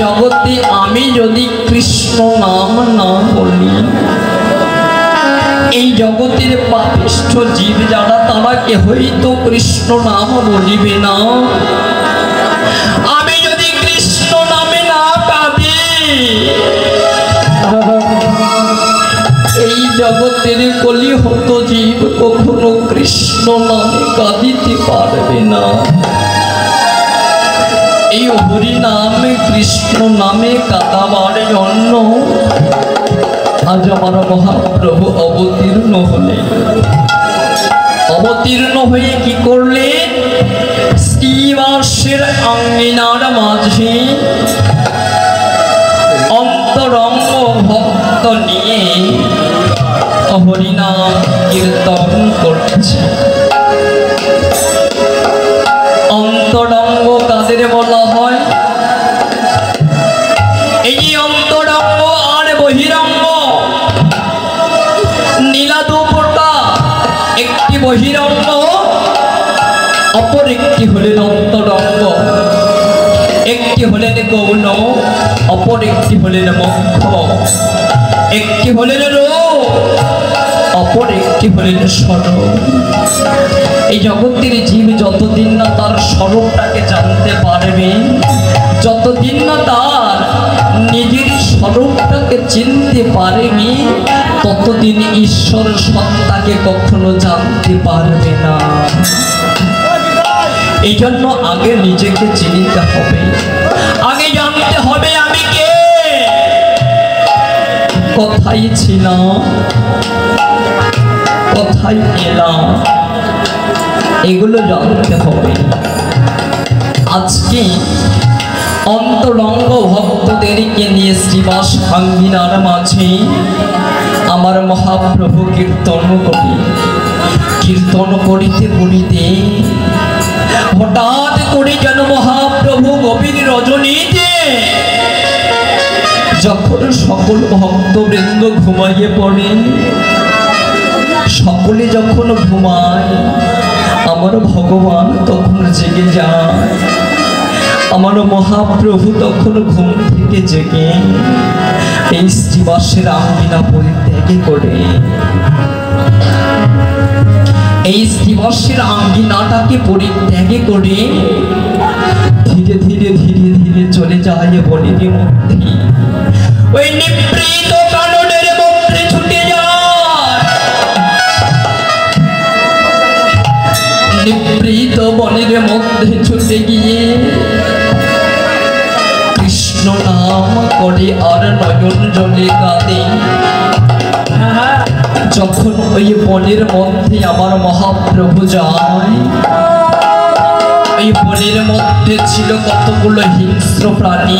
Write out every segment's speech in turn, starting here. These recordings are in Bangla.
জগতে আমি যদি কৃষ্ণ নাম না বলি, এই জগতের পাপিষ্ঠ জীব যারা তারা কেহই তো কৃষ্ণ নাম বলিবে না। আমি যদি কৃষ্ণ নামে না কাঁদি, এই জগতের কলিহত জীব কখনো কৃষ্ণ নামে কাঁদিতে পারবে না। এই হরি নামে কৃষ্ণ নামে কাঁদাবার জন্য আজ আমার মহাপ্রভু অবতীর্ণ হলেন। অবতীর্ণ হয়ে কি করলেন? শ্রীবাসের আঙ্গিনার মাঝে অন্তরঙ্গ ভক্ত নিয়ে হরিনাম কীর্তন করছে। অন্তরঙ্গ কাদের বলা হয়? এই অন্তরঙ্গ আর বহিরঙ্গ নীলা দুপটা, একটি বহিরঙ্গ অপর একটি হলেন অন্তরঙ্গ। একটি হলেন গৌণ, অপর একটি হলেন মুখ্য। একটি হলেন রূপ, অপর একটি হলেন স্বরূপ। এই জগতের জীব যতদিন না তার স্বরূপটাকে জানতে পারবে, যতদিন না তার নিজের স্বরূপটাকে চিনতে পারেনি, ততদিন ঈশ্বর সত্তাকে কখনো জানতে পারবে না। এই জন্য আগে নিজেকে চিনতে হবে, আগে জানতে হবে আমি কে, কোথায় ছিলাম, কোথায় এলাম, এগুলো জানতে হবে। আজকে অন্তরঙ্গ ভক্তদেরকে নিয়ে শ্রীবাস আঙ্গিনার মাঝে আমার মহাপ্রভু কীর্তন করি। কীর্তন করিতে করিতে হঠাৎ করে যেন মহাপ্রভু গভীর রজনীতে যখন সকল ভক্তবৃন্দ ঘুমাইয়ে পড়ে, সকলে যখন ঘুমায়, আমার ভগবান তখন জেগে যায়। আমার মহাপ্রভু তখন ঘুম থেকে জেগে এই শ্রীবাসের আঙ্গিনা পরিত্যাগ করে, এই শ্রীবাসের আঙ্গিনাটাকে পরিত্যাগ করে ধীরে ধীরে ধীরে ধীরে চলে যায় বনের মধ্যে। ওই নিবৃত কাননের মধ্যে ছুটে যায়, নিবৃত বনের মধ্যে ছুটে গিয়ে কৃষ্ণ নাম করে আর নয়ন জলে কাঁদে। যখন ওই বনের মধ্যে আমার মহাপ্রভু যায়, ওই বনের মধ্যে ছিল কতগুলো হিংস্র প্রাণী,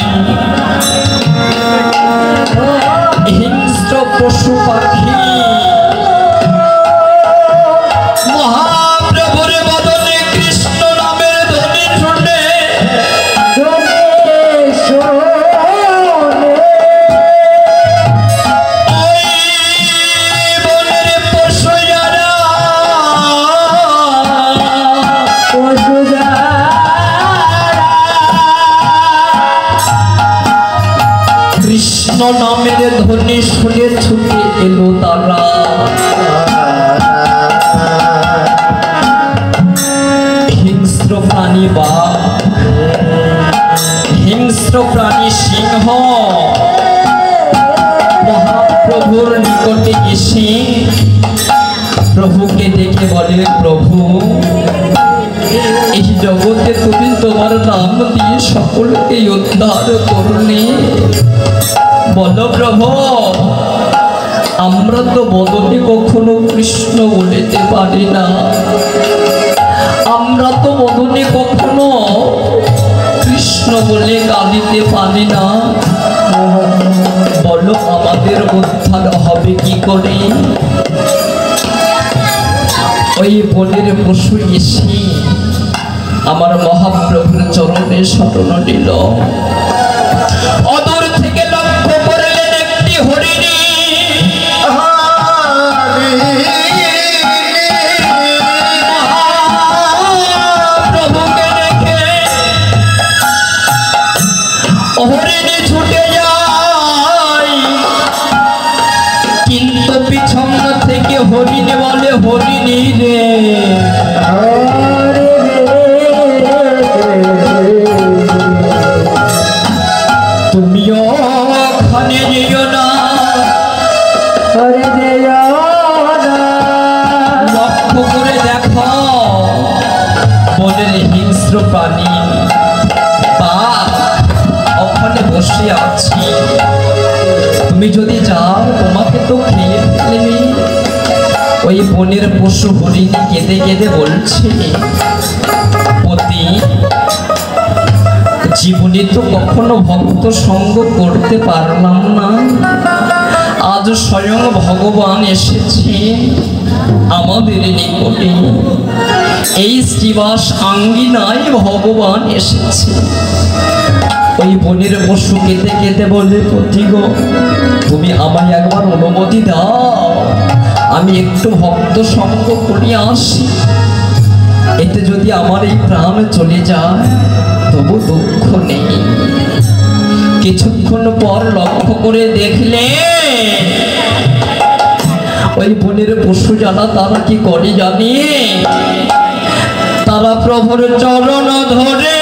হিংস্র পশু পাখি। মহাপ্রভুর বদনে কৃষ্ণ নামের ধ্বনি শুনে কৃষ্ণ নামের ধ্বনি শুনে ছুটে এলো তারা। হিংস্র প্রাণী বাঘ, হিংস্র প্রাণী সিংহ মহাপ্রভুর নিকটে এসে প্রভুকে দেখে বলে, প্রভু এই জগতে তুমি তোমার নাম দিয়ে সকলকে উদ্ধার করলে, বলো প্রভু আমরা তো বদনে কখনো কৃষ্ণ বলিতে পারি না, আমরা তো বদনে কখনো কৃষ্ণ বলে কাঁদিতে পারি না, বলো আমাদের উদ্ধার হবে কি করে? ওই বনের পশু এসে আমার মহাপ্রভুর চরণে শরণ নিল। অদূর থেকে লক্ষ্য করলেন একটি হরিণী, মহাপ্রভুকে দেখে হরিণী হরিণী ছুটে যায়, কিন্তু পিছন থেকে হরিণী বলে, হরিণী রে তুমিও ওখানে যেও না, লক্ষ্য করে দেখো বনের হিংস্র প্রাণী বাঘ ওখানে বসে আছি, তুমি যদি যাও তোমাকে তো খেয়ে ফেলবে। ওই বনের পশু হরিণী কেঁদে কেঁদে বলছে, পতি জীবনে তো কখনো ভক্ত সঙ্গ করতে পারলাম না, আজ স্বয়ং ভগবান এসেছে আমাদের নিকটে, এই শ্রীবাস আঙ্গিনায় ভগবান এসেছে। ওই বনের পশু কেঁদে কেঁদে বলে, পতি গো তুমি আমায় একবার অনুমতি দাও, আমি একটু ভক্ত সঙ্গ করিয়া আসি, এতে যদি আমার এই প্রাণ চলে যায় তবু দুঃখ নেই। কিছুক্ষণ পর লক্ষ্য করে দেখলে ওই বনের পশু যারা তারা কি করে জানি, তারা প্রভুর চরণ ধরে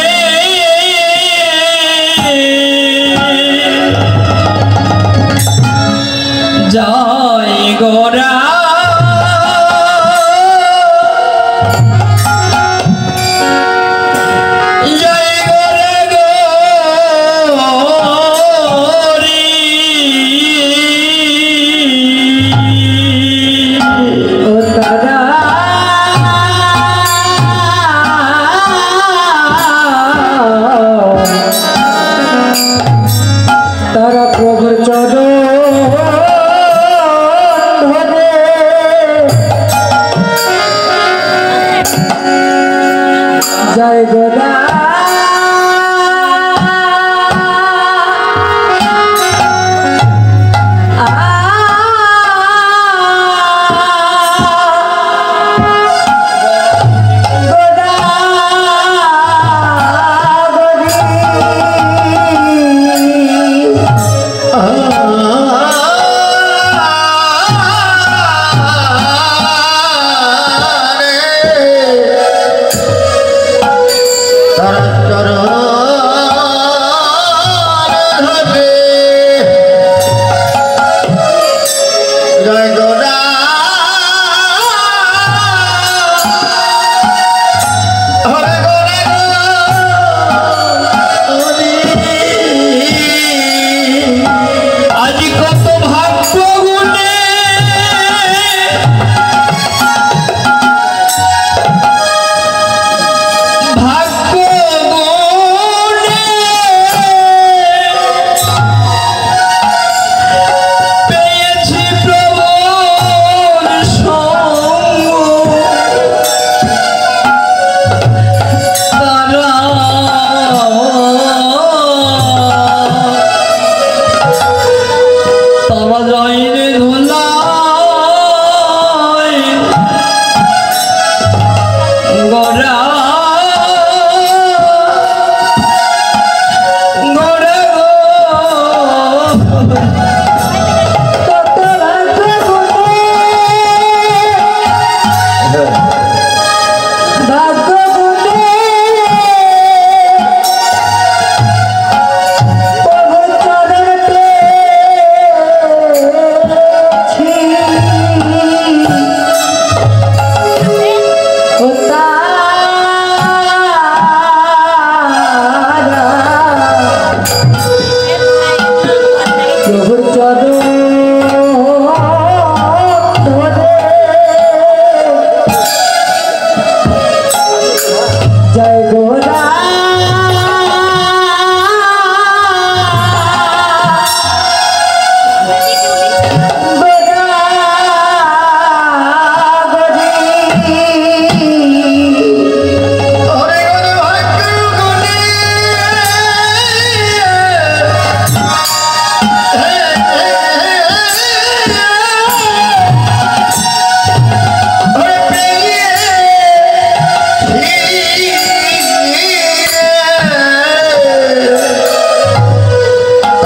যায় গোরা, জয় গোদা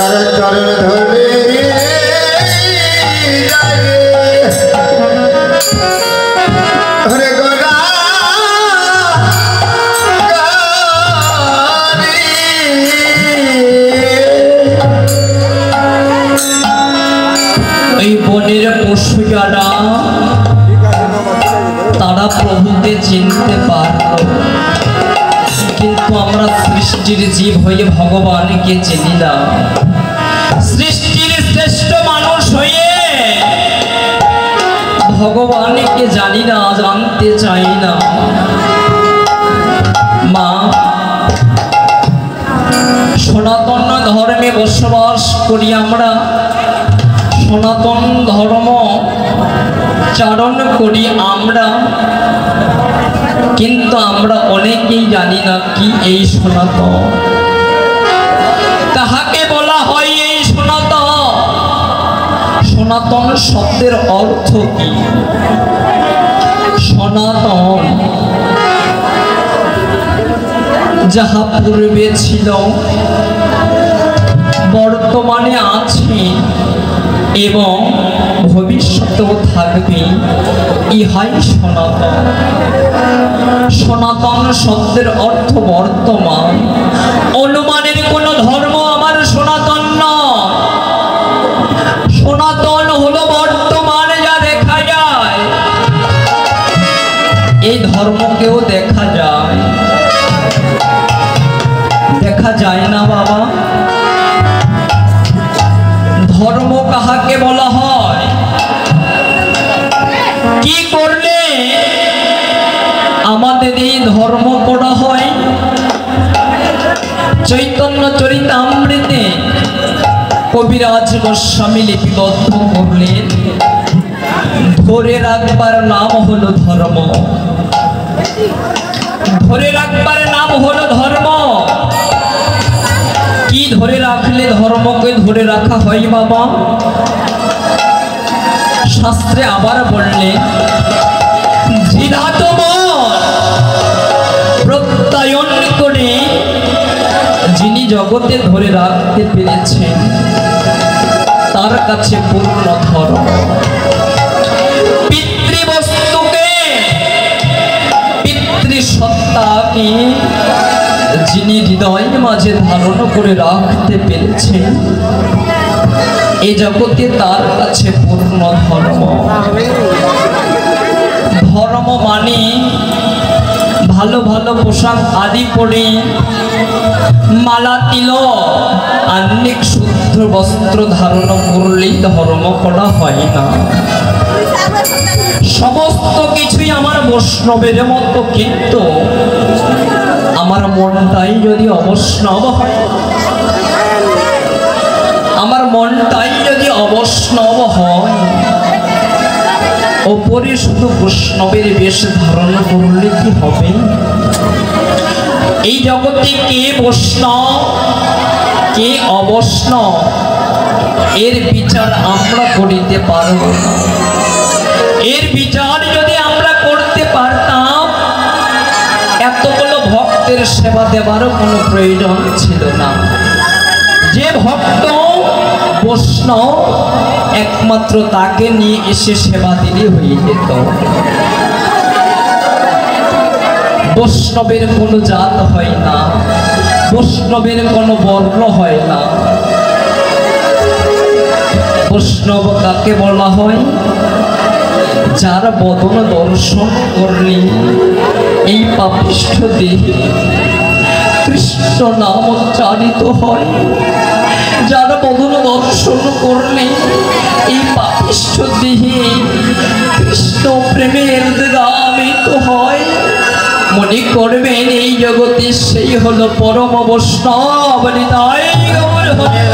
তার চরণ ধরে এই বনের পশু যারা তারা প্রভুকে চিনতে পারল, কিন্তু আমরা সৃষ্টির জীব হয়ে ভগবানকে চিনি না। সৃষ্টির শ্রেষ্ঠ মানুষ হয়ে ভগবানকে জানি না, জানতে চাই না। মা, সনাতন ধর্মে বসবাস করি আমরা, সনাতন ধর্ম চারণ করি আমরা, কিন্তু আমরা অনেকেই জানি না কি এই সনাতন, কাহাকে বলা হয় এই সনাতন। সনাতন শব্দের অর্থ কি? সনাতন যাহা পূর্বে ছিল, বর্তমানে আছে এবং ভবিষ্যতেও থাকবে, ইহাই সনাতন। সনাতন শব্দের অর্থ বর্তমান। অনুমানের কোন ধর্ম আমার সনাতন নয়। সনাতন হলো বর্তমানে যা দেখা যায়। এই ধর্মকেও দেখা যায়, দেখা যায় না বাবা? ধর্ম কাহাকে বলা হয়? কি করলে আমাদের এই ধর্ম পড়া হয়? চৈতন্য চরিতামৃতে কবিরাজ গোস্বামী লিপিবদ্ধ করলেন, ধরে রাখবার নাম হলো ধর্ম। ধরে রাখবার নাম হলো ধর্ম। কি ধরে রাখলে ধর্মকে ধরে রাখা হয় বাবা? শাস্ত্রে আবার বললেন, ধৃধাত মন প্রত্যয়ন করে যিনি জগতে ধরে রাখতে পেরেছেন তার কাছে পূর্ণ ধর্ম। পিতৃবস্তুকে, পিতৃসত্তাকে যিনি হৃদয়ের মাঝে ধারণ করে রাখতে পেরেছেন এই জগতে তার কাছে পূর্ণ ধর্ম। ধর্ম মানে ভালো ভালো পোশাক আদি পরে, মালা তিলক আহ্নিক শুদ্ধ বস্ত্র ধারণ করলেই ধর্ম করা হয় না। সমস্ত কিছুই আমার বৈষ্ণবের মতো, কিন্তু আমার মনটাই যদি অবৈষ্ণব হয়, আমার মনটাই যদি অবৈষ্ণব হয়, ওপরে শুধু বৈষ্ণবের বেশ ধারণ করলে কি হবে? এই জগতে কে বৈষ্ণব কে অবৈষ্ণব এর বিচার আমরা করিতে পারব না। এর বিচার যদি আমরা করতে পারতাম, এতগুলো ভক্তের সেবা দেওয়ারও কোনো প্রয়োজন ছিল না। যে ভক্ত বৈষ্ণব একমাত্র তাকে নিয়ে এসে সেবা দিলে হয়ে যেত। বৈষ্ণবের কোনো জাত হয় না, বৈষ্ণবের কোনো বর্ণ হয় না। বৈষ্ণব কাকে বলা হয়? যার বদন দর্শন করলে এই পাপিষ্ঠ দেহে কৃষ্ণ নাম উচ্চারিত হয়। যার বদন দর্শন করলে এই পাপিষ্ঠ দেহে কৃষ্ণ প্রেমের গামিত হয়। মনে করবেন এই জগতে সেই হলো পরম বৈষ্ণব। হৃদয় গৌর হরে।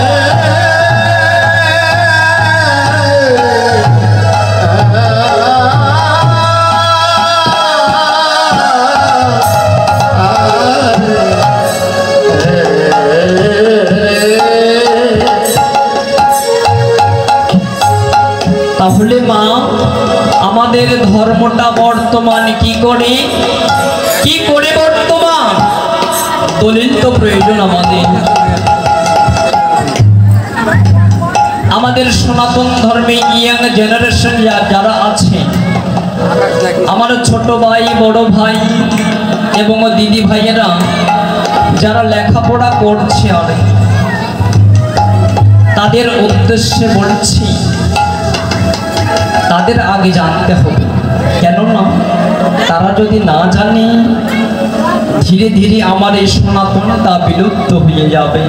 তাহলে মা, আমাদের ধর্মটা বর্তমান কি করে বর্তমান? দলিল তো প্রয়োজন আমাদের। আমাদের সনাতন ধর্মে ইয়াং জেনারেশন যারা আছে, আমার ছোট ভাই, বড় ভাই এবং দিদি ভাইয়েরা যারা লেখাপড়া করছে, আর তাদের উদ্দেশ্যে বলছি, তাদের আগে জানতে হবে। কেননা তারা যদি না জানে, ধীরে ধীরে আমার এই সনাতনতা বিলুপ্ত হয়ে যাবে।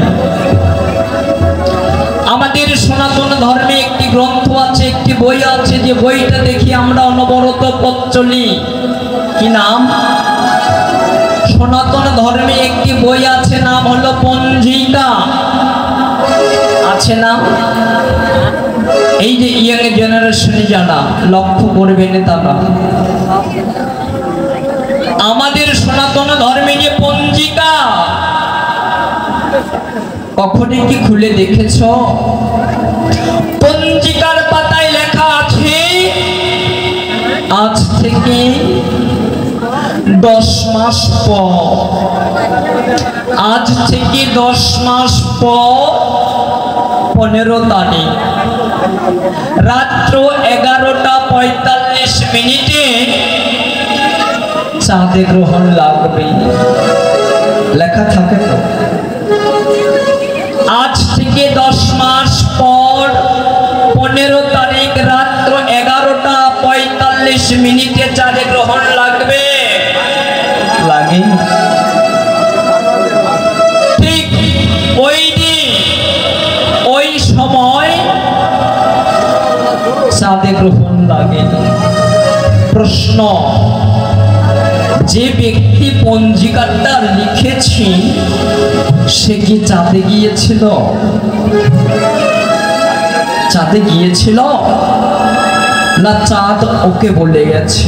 আমাদের সনাতন ধর্মে একটি গ্রন্থ আছে, একটি বই আছে, যে বইটা দেখি আমরা অনবরত পথ চলি। কি নাম? সনাতন ধর্মে একটি বই আছে, নাম হলো পঞ্জিকা। আছে না? এই যে ইয়াং জেনারেশনে যারা লক্ষ্য করবেন, তারা আমাদের সনাতন ধর্মে যে পঞ্জিকা, কখনই কি খুলে দেখেছ? পঞ্জিকার পাতায় লেখা আছে আজ থেকে 10 মাস পর, আজ থেকে 10 মাস পর 15 তারিখ রাত্র 11:45 চাঁদে গ্রহণ লাগবে। লেখা থাকে তো, আজ থেকে 10 মাস পর 15 তারিখ রাত্র 11:45 চাঁদে গ্রহণ লাগবে। লাগে ঠিক ওই দিন ওই সময় চাঁদে গ্রহণ লাগে। প্রশ্ন, যে ব্যক্তি পঞ্জিকাটা লিখেছে সে কি চাঁদে গিয়েছিল? চাঁদে গিয়েছিল না চাঁদ ওকে বলে গেছে?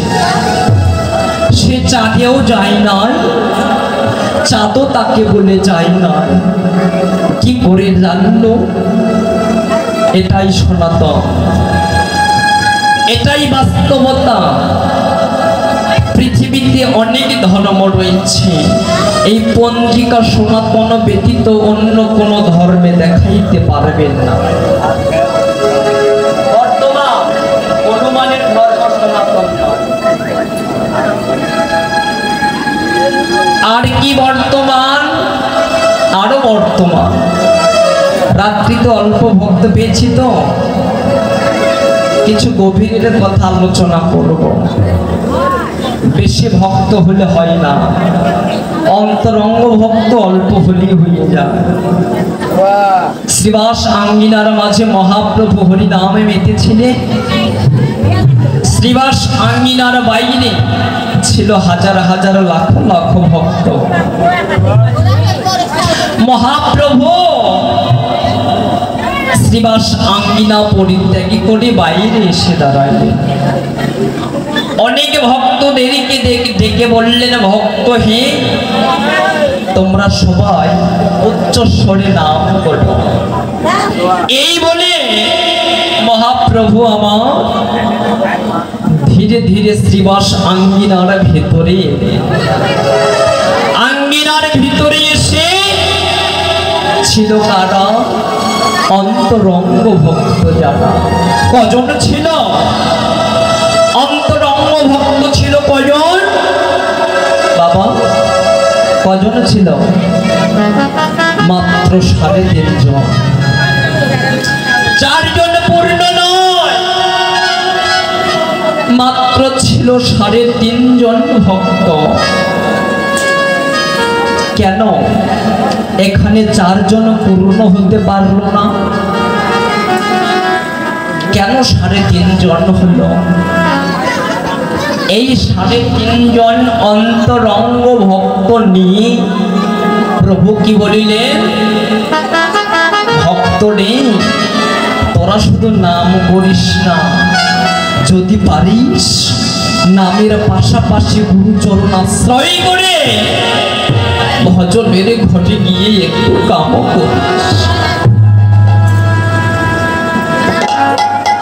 সে চাঁদেও যায় নাই, চাঁদও তাকে বলে যায় না। কি করে জানলো? এটাই সনাতন, এটাই বাস্তবতা। পৃথিবীতে অনেক ধর্ম রয়েছে, এই পঞ্জিকা সনাতন ব্যতীত অন্য কোন ধর্মে দেখাইতে পারবেন না। বর্তমান অনুমানের ধর্ম সনাতন নয়। আর কি বর্তমান? আরো বর্তমান। রাত্রিতে অল্প ভক্ত পেয়েছি তো কিছু গভীরের কথা আলোচনা করব। বেশি ভক্ত হলে হয় না, অন্তরঙ্গ ভক্ত অল্প হলেই হয়ে যায়। শ্রীবাস আঙ্গিনার মাঝে মহাপ্রভু হরি নামে মেতেছিলেন। শ্রীবাস আঙ্গিনার বাইরে ছিল হাজার হাজার লাখ লাখ ভক্ত। মহাপ্রভু শ্রীবাস আঙ্গিনা পরিত্যাগী করে বাইরে এসে দাঁড়াইলেন। অনেক ভক্তদেরকে ডেকে বললেন, ভক্ত হে, তোমরা সবাই উচ্চ স্বরে নাম করো। এই বলে মহাপ্রভু আমার ধীরে ধীরে শ্রীবাস আঙ্গিনার ভেতরে এসে ছিল কারা? অন্তরঙ্গ ভক্ত যারা। কজন ছিল? অন্তরঙ্গ ভক্ত ছিল কজন? বাবা কজন ছিল? মাত্র 3.5 জন। 4 জন পূর্ণ নয়, মাত্র ছিল 3.5 জন ভক্ত। কেন এখানে 4 জন পূর্ণ হতে পারলো না? কেন 3.5 জন হলো? এই 3.5 জন অন্তরঙ্গ ভক্ত নিয়ে প্রভু কি বলিলেন? ভক্ত রে, তোরা শুধু নাম করিস না, যদি পারিস নামের পাশাপাশি গুরুচরণ আশ্রয় করে ভজনের ঘটে গিয়ে একটু কাম করিস।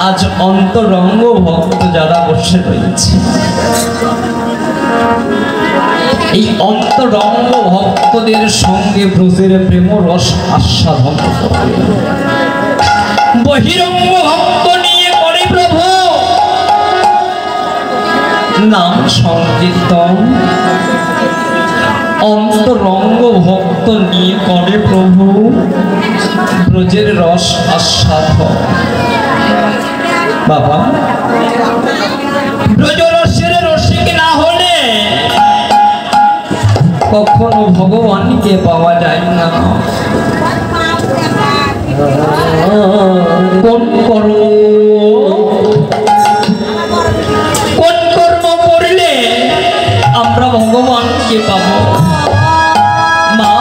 আজ অন্তরঙ্গ ভক্ত যারা বসে রয়েছে, এই অন্তরঙ্গ ভক্তদের সঙ্গে ব্রজের প্রেম রস আস্বাদন করে। বহিরঙ্গ নাম সংকীর্তন অন্তরঙ্গ ভক্ত নিয়ে করে প্রভু ব্রজের রস আস্বাদন। বাবা, ব্রজ রসের রসিক না হলে কখনো ভগবানকে পাওয়া যায় না। কোন কর্ম করলে আমরা ভগবানকে পাবো? মা,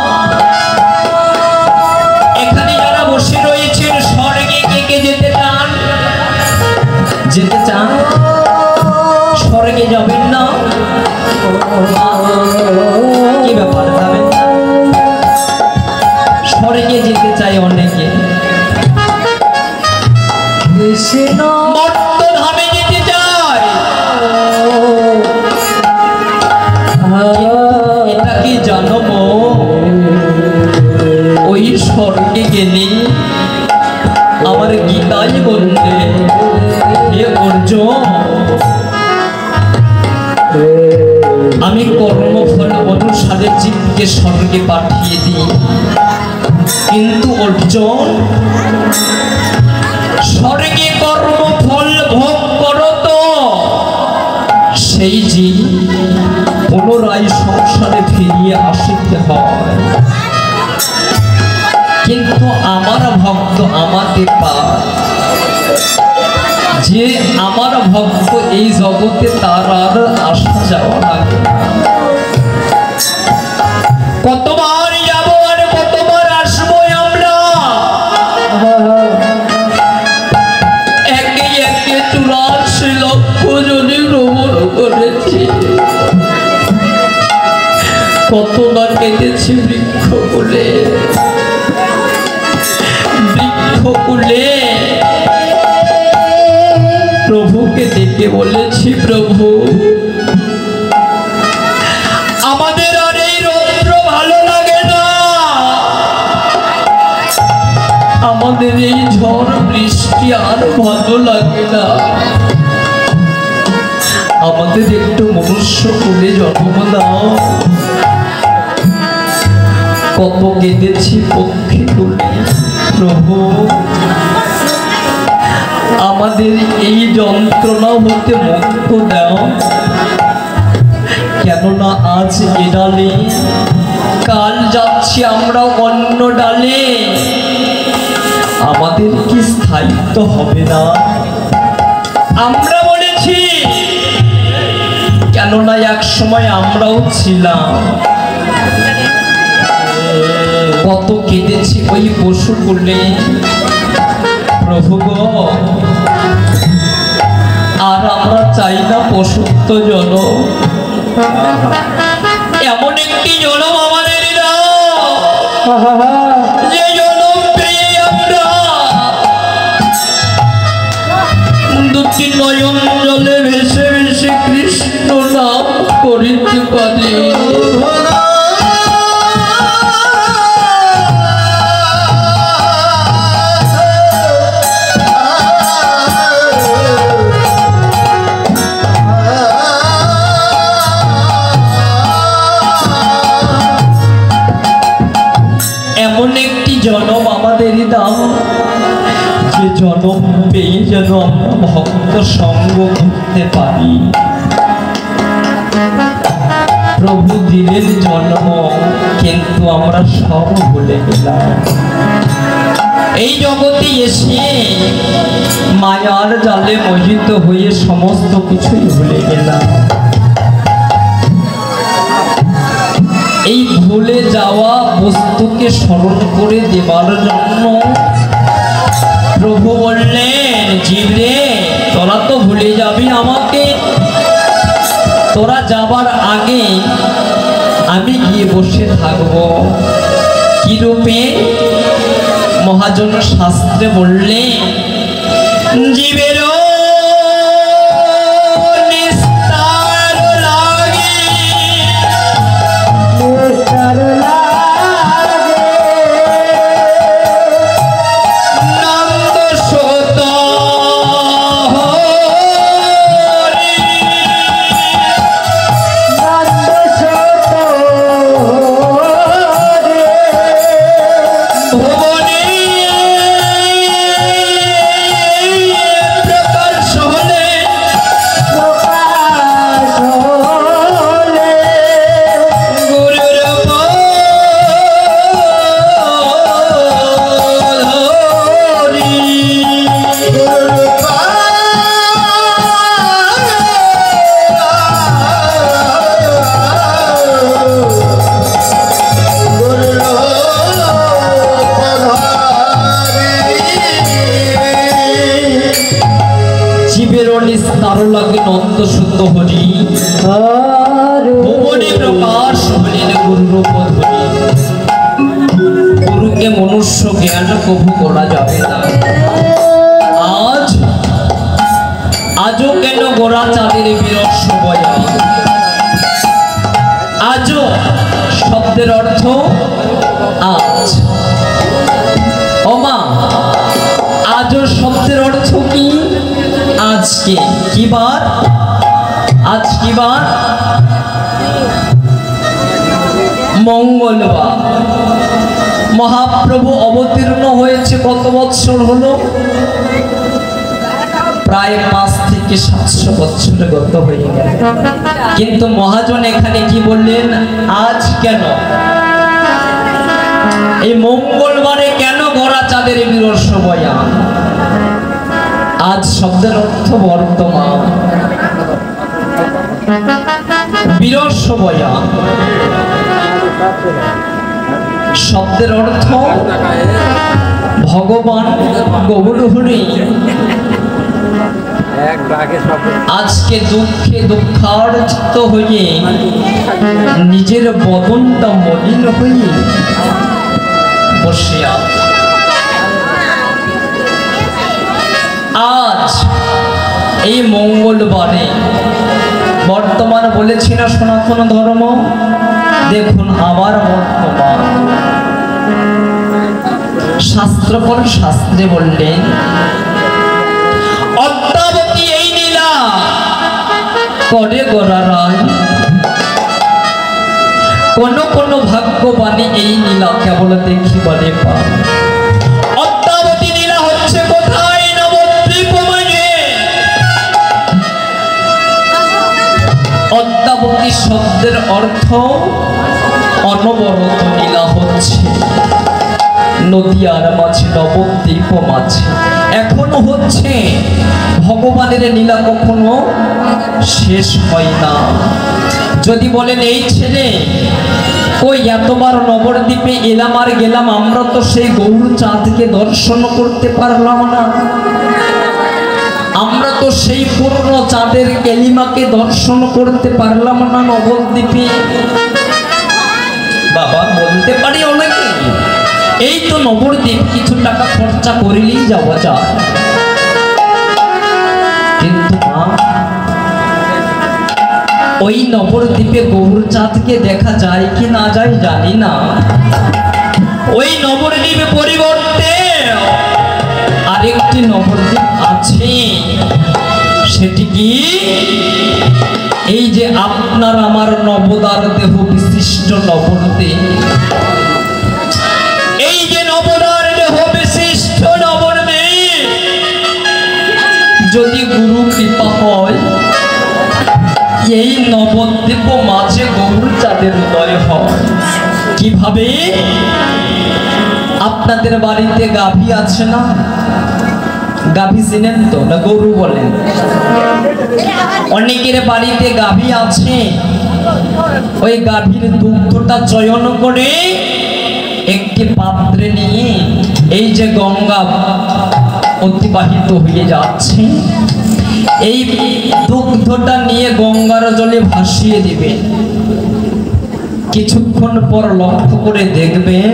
এখানে যারা বসে রয়েছেন স্বর্গে কে কে যেতে চান? যেতে চান? স্বর্গে যাবেন না? কি ব্যাপার, যাবেন না? স্বর্গে যেতে চাই অনেকে, মর্তধামে যেতে চায়। এটা কি জানো? ওই স্বর্গে গেলে আমার গীতাই বললে, হে অর্জুন, আমি কর্মফল অনুসারে জীবকে স্বর্গে পাঠিয়ে দিই, কিন্তু অর্জুন স্বর্গে কর্মফল ভোগ করো তো সেই জীব পুনরায় সংসারে ফিরিয়ে আসতে হয়, কিন্তু আমার ভক্ত আমাকে পায়। যে আমার ভক্ত এই জগতে তার আর আসা যাওয়া লাগে না। কতবার যাবো আর কতবার আসবো আমরা? একে একে 84 লক্ষ জনে ভ্রমণ করেছি, কতবার কেঁদেছি বৃক্ষকুলে, বৃক্ষকুলে প্রভুকে ডেকে বলেছি, প্রভু আমাদের আর এই রৌদ্র ভালো লাগে না, আমাদের এই ঝড় বৃষ্টি আর ভালো লাগে না, আমাদের একটু মনুষ্য কুলে জন্ম দাও। কত কেঁদেছি পক্ষী তুলে, প্রভু আমাদের এই যন্ত্রণা হতে মুক্ত দাও, কেননা আজ এ ডালে, কাল যাচ্ছি আমরা অন্য ডালে, আমাদের কি স্থায়িত্ব হবে না? আমরা বলেছি, কেননা এক সময় আমরাও ছিলাম। কত কেঁদেছি ওই পশু কুলে, প্রভু গো, আর আমরা চাই না পশুত্ব জনম, এমন একটি জনম আমাদের দাও, যে জনম পেয়ে আমরা দুটি নয়ন জলে ভেসে ভেসে কৃষ্ণ নাম করিতে পারি। এমন একটি জনম আমাদের দাও, যে জনম পেয়ে যেন আমরা ভক্ত সঙ্গ করতে পারি। প্রভু দিলেন জন্ম, কিন্তু আমরা সব ভুলে গেলাম। এই জগতে এসে মায়ার জালে মোহিত হয়ে সমস্ত কিছুই ভুলে গেলাম। এই ভুলে যাওয়া বস্তুকে স্মরণ করে দেবার জন্য প্রভু বললেন, জীব রে, তোরা তো ভুলে যাবি আমাকে, তোরা যাবার আগে আমি গিয়ে বসে থাকবো। কি রূপে? মহাজন শাস্ত্রে বললেন, জীবের জীবের নিস্তার লাগে নন্দ শুদ্ধ হরি ভুবনে প্রকাশ হলেন গুরুরূপ ধরি। গুরুকে মনুষ্য জ্ঞান কভু করা যাবে না। আজও কেন গোরা চাঁদের বিরস বয়া, আজও শব্দের অর্থ আজ। ওমা আজও শব্দের অর্থ কি? আজকে কি বার? আজ কি বার? মঙ্গলবার। মহাপ্রভু অবতীর্ণ হয়েছে কত বৎসর হলো? প্রায় 5 থেকে 700 বছর গত হয়ে গেল। কিন্তু মহাজন এখানে কি বললেন? আজ কেন? এই মঙ্গলবারে কেন গোরা চাঁদের বিরস বয়া? আজ শব্দের অর্থ বর্তমান, বিরস বয়া শব্দের অর্থ ভগবান গৌর হরি। আজকে দুঃখে দুঃখার্থ হয়ে নিজের বদনটা মলিন হয়ে বসে আছে। আজ এই মঙ্গলবারে বর্তমান বলেছি না সনাতন ধর্ম, দেখুন আবার বর্তমান। শাস্ত্রপর শাস্ত্রে বললেন অদ্যাবধি এই লীলা করে গোরা রায়। কোন কোন ভাগ্যবাণী এই লীলা কেবল দেখি বলে পায়। অদ্যাবধি লীলা হচ্ছে কোথায়? নবদ্বীপ মানে। অদ্যাবধি শব্দের অর্থ অনবরত লীলা হচ্ছে নদিয়ার মাঝে, নবদ্বীপ মাঝে এখনো হচ্ছে। ভগবানের লীলা কখনো শেষ হয় না। যদি বলেন এই ছেলে ওই এতবার নবদ্বীপে এলাম আর গেলাম, আমরা তো সেই গৌর চাঁদকে দর্শন করতে পারলাম না, আমরা তো সেই পূর্ণ চাঁদের কেলিমাকে দর্শন করতে পারলাম না নবদ্বীপে। বাবা বলতে পারি অনেকে এই তো নবদ্বীপ, কিছু টাকা খরচা করিলেই যাওয়া যায়। কিন্তু মা ওই নবদ্বীপে গৌর চাঁদকে দেখা যায় কি না যায় জানি না। ওই নবদ্বীপে পরিবর্তে আরেকটি নবদ্বীপ আছে। সেটি কি? এই যে আপনার আমার নবদার দেহ বিশিষ্ট নবদ্বীপ। এই যে নবদার দেহ বিশিষ্ট নবদ্বীপ, যদি গুরু কৃপা হয় এই নবদ্বীপ মাঝে গৌর চাঁদের উদয় হয়। কিভাবে? আপনাদের বাড়িতে গাভী আছে না? গাভী চিনেন তো না? গরু বলেন। অনেকের বাড়িতে গাভী আছে। ওই গাভীর দুগ্ধটা চয়ন করে একটি পাত্রে নিয়ে এই যে গঙ্গা অতিবাহিত হয়ে যাচ্ছে, এই দুগ্ধটা নিয়ে গঙ্গার জলে ভাসিয়ে দিবেন। কিছুক্ষণ পর লক্ষ্য করে দেখবেন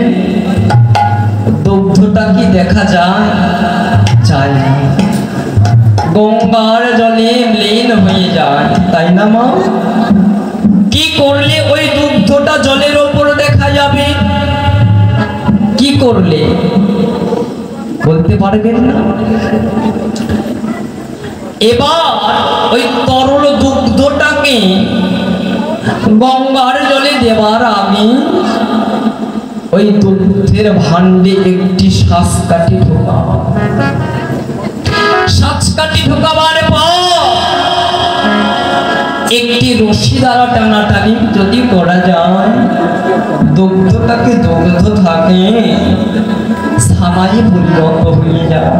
দুগ্ধটা কি দেখা যায়? যায় না, গঙ্গার জলে লীন হয়ে যায়, তাই না মা? কি করলে ওই দুগ্ধটা জলের ওপর দেখা যাবে? কি করলে বলতে পারবেন না? এবার ওই তরল দুগ্ধটাকে গঙ্গার জলে দেবার আমি ওই দুগ্ধের ভান্ডে একটি শ্বাসকাঠি ঢোকাব। শ্বাসকাঠি ঢোকাবার পর একটি রশি দ্বারা টানাটানি যদি করা যায়, দুগ্ধটাকে দুগ্ধ থাকে ছানায় পরিণত হয়ে যায়।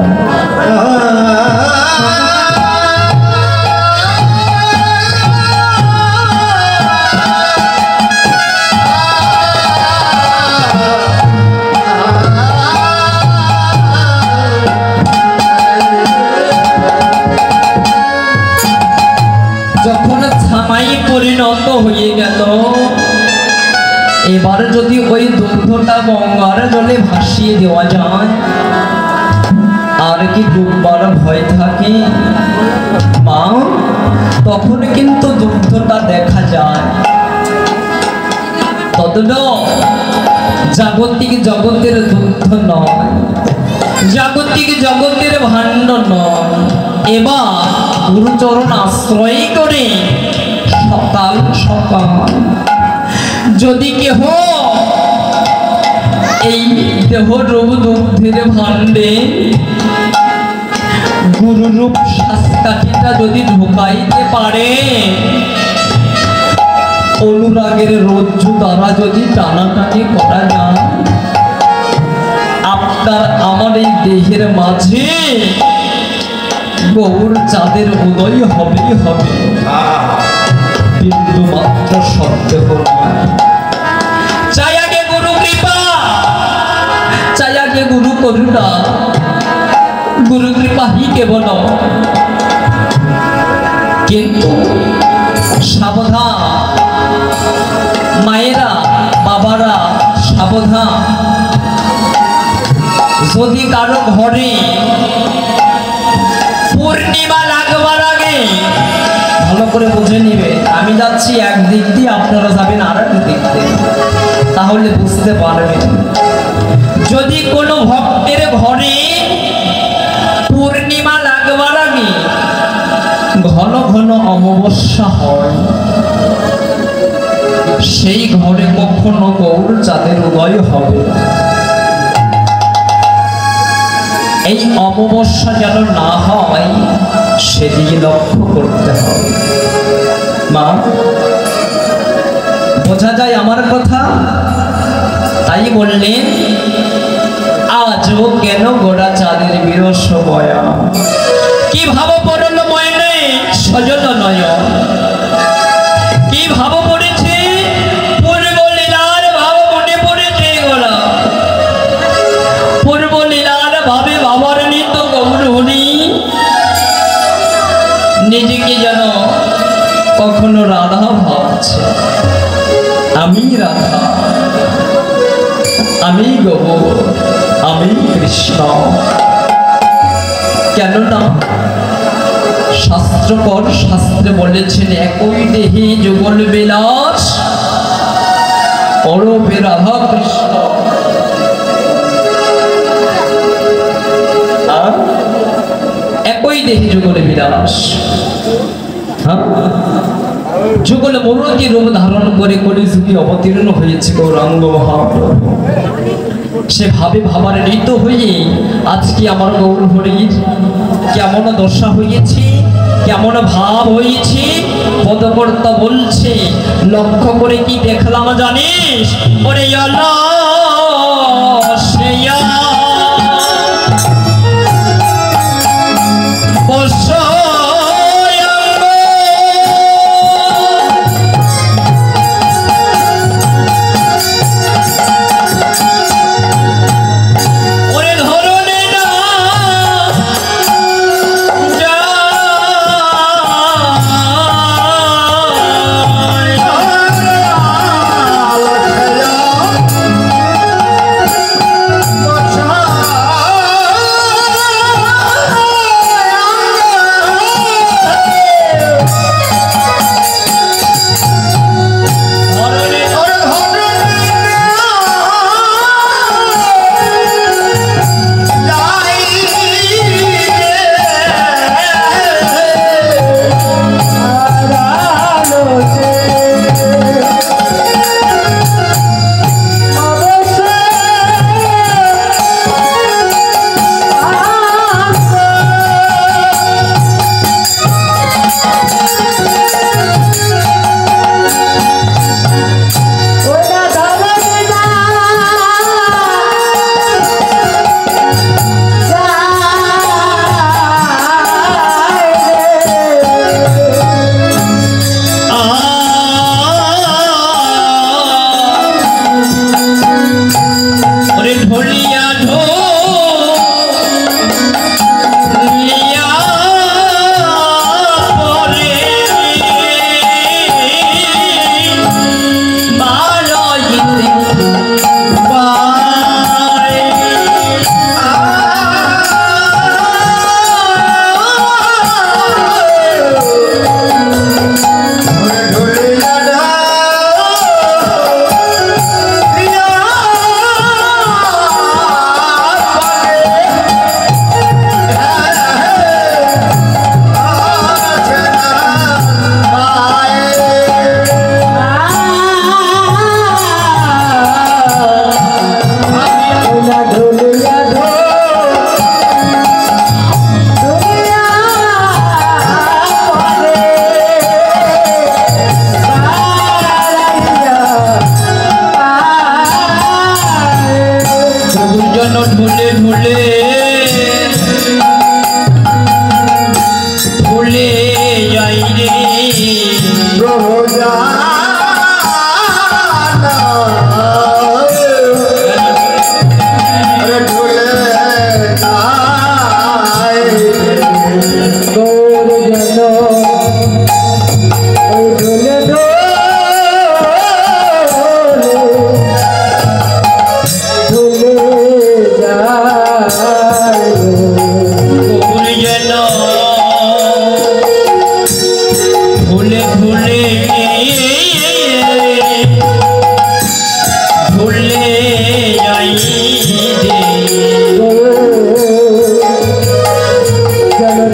পরিণত হয়ে গেল। এবারে যদি ওই দুগ্ধটা গঙ্গার জলে ভাসিয়ে দেওয়া যায়, আর কি ডুববার ভয় থাকে মা? তখন কিন্তু দুগ্ধটা দেখা যায়। ততদ জাগতিক জগতের দুগ্ধ নয়, জাগতিক জগতের ভাণ্ড নয়। এবার গুরুচরণ আশ্রয় করে সকাল সকাল যদি কেহ এই দেহ রূপ দুগ্ধের ভাণ্ডে গুরুরূপ শ্বাসকাঠিটা যদি ঢুকাইতে পারে, অনুরাগের রজ্জু দ্বারা যদি টানাটানি করা যায়, আপনার আমার এই দেহের মাঝে গৌর চাঁদের উদয় হবেই হবে, বিন্দু মাত্র সন্দেহ নয়। চাই আগে গুরু কৃপা, চাই আগে গুরু করুণা, গুরু কৃপা হি কেবল। কিন্তু সাবধান মায়েরা, বাবারা, সাবধান। যদি কারো ঘরে পূর্ণিমা লাগবার আগে, ভালো করে বুঝে নিবে, আমি যাচ্ছি একদিক দিয়ে, আপনারা যাবেন আর এক দিক দিয়ে, তাহলে বুঝতে পারবেন। যদি কোনো ভক্তের ঘরে পূর্ণিমা লাগবার আগে ঘন ঘন অমাবস্যা হয়, সেই ঘরে কখনো গৌর চাঁদের উদয় হবে। এই অমাবস্যা যেন না হয় সেদিকে লক্ষ্য করতে হবে। মা, বোঝা যায় আমার কথা? তাই বললেন, আজও কেন গোড়া চাঁদের বিরস বয়া, কি ভাব পড়ল ময়নে সজল নয়ন, কি ভাব পড়েছে পূর্ব লীলার ভাব মনে পড়েছে গোড়া, পূর্ব লীলার ভাবে বাবার নিত গৌরহরি, নিজেকে যেন কখনো রাধা ভাবছে। আমি রাধা, আমি গৌর, আমি কৃষ্ণ। কেননা শাস্ত্রকর শাস্ত্রে বলেছেন, একই দেহে যুগল বিলাস অরূপে রাধা কৃষ্ণ। একই দেহে যুগল বিলাস, যুগল মূর্তি রূপ ধারণ করে কলিযুগে অবতীর্ণ হয়েছে গৌরাঙ্গ মহাপ্রভু। সে ভাবে ভাবার ঋত হয়ে আজকে আমার গৌর হরির কেমন দশা হয়েছে, কেমন ভাব হয়েছে, পদকর্তা বলছে, লক্ষ্য করে কি দেখলাম জানিস? ওরে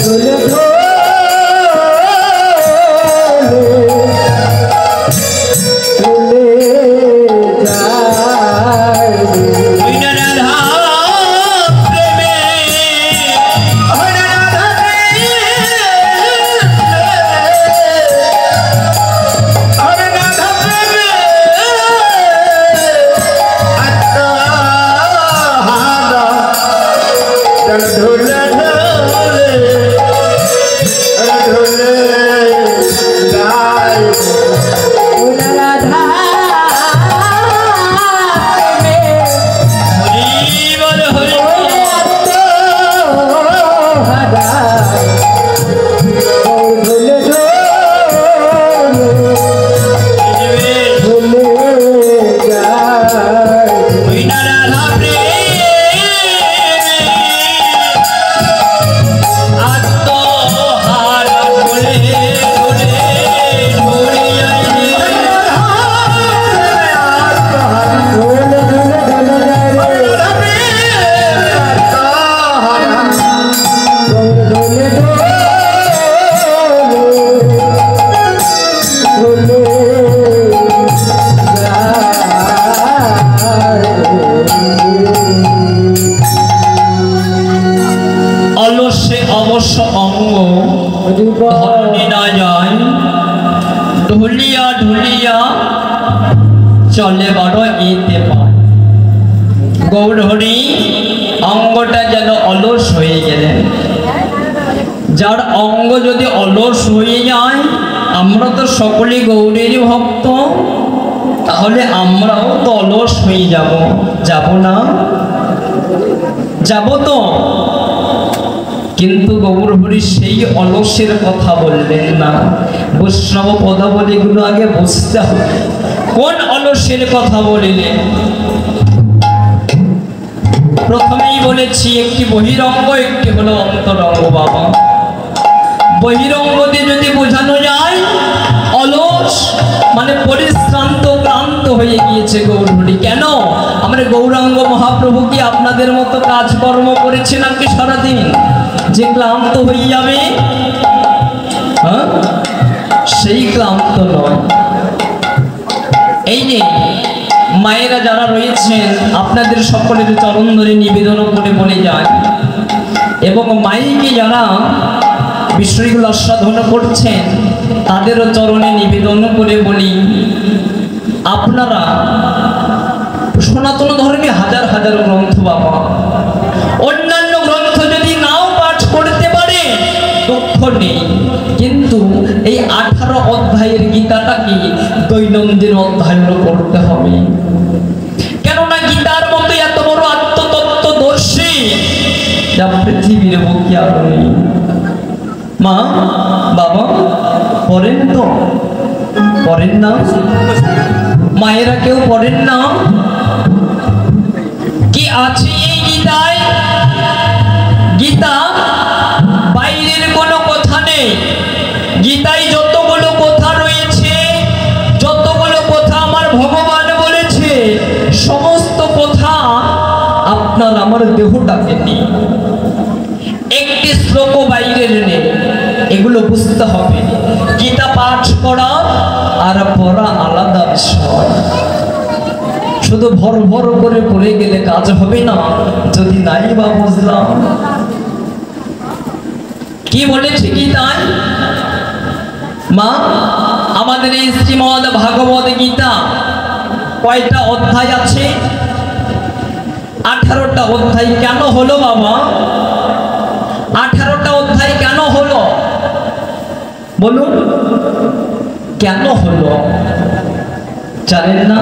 ধুলে ঢুলিয়া ঢুলিয়া চলে বড় এতে পায়। গৌরহরি অঙ্গটা যেন অলস হয়ে গেলেন। যার অঙ্গ যদি অলস হয়ে যায়, আমরা তো সকলে গৌরেরই ভক্ত, তাহলে আমরাও তো অলস হয়ে যাব না? যাব তো। কিন্তু গৌরহরি সেই অলসের কথা বললেন না। বৈষ্ণব পদাবলীগুলো আগে বুঝতে হবে, কোন অলসের কথা বলিলেন। প্রথমেই বলেছি একটি বহিরঙ্গ, একটি হলো অন্তরঙ্গ। বাবা, বহিরঙ্গ দিয়ে যদি বোঝানো যায় অলস মানে পরিশ্রান্ত, ক্লান্ত হয়ে গিয়েছে গৌরহরি। কেন? আমরা গৌরাঙ্গ মহাপ্রভু কি আপনাদের মতো কাজকর্ম করেছে নাকি সারাদিন যে ক্লান্ত হয়ে যাবে? হ্যাঁ, সেই ক্লান্ত নয়। এই যে মায়েরা যারা রয়েছেন, আপনাদের সকলের চরণ ধরে নিবেদন করে বলে যায়, এবং মাইকে যারা বিষয়গুলো আস্বাদন করছেন, তাদেরও চরণে নিবেদন করে বলি, আপনারা সনাতন ধর্মে হাজার হাজার গ্রন্থ, বাবা, অন্যান্য গ্রন্থ যদি নাও পাঠ করতে পারে দুঃখ নেই, কিন্তু এই 18 অধ্যায়ের গীতাটাকে দৈনন্দিন অধ্যয়ন করতে হবে। কেননা গীতার মতো এত বড় আত্মতত্ত্বদর্শী যা পৃথিবীর বুকে আর নেই। মা, বাবা পড়েন তো? পড়েন না? মায়েরা কেউ পড়েন না? কি আছে এই গীতায়? গীতা বাইরের কোনো কথা নেই। গীতায় যতগুলো কথা রয়েছে, যতগুলো কথা আমার ভগবান বলেছে, সমস্ত কথা আপনার আমার দেহটাকে নিয়ে। একটি শ্লোক বাইরের নেই। এগুলো বুঝতে হবে। গীতা পাঠ করা আর পড়া আলাদা বিষয়। শুধু ভর ভর করে পড়ে গেলে কাজ হবে না, যদি নাই বা বুঝলাম কি বলেছে গীতায়। মা, আমাদের এই শ্রীমদ ভাগবত গীতা কয়টা অধ্যায় আছে? 18টা অধ্যায়। কেন হলো বাবা? 18টা অধ্যায় কেন হলো বলুন? কেন হলো জানেন না?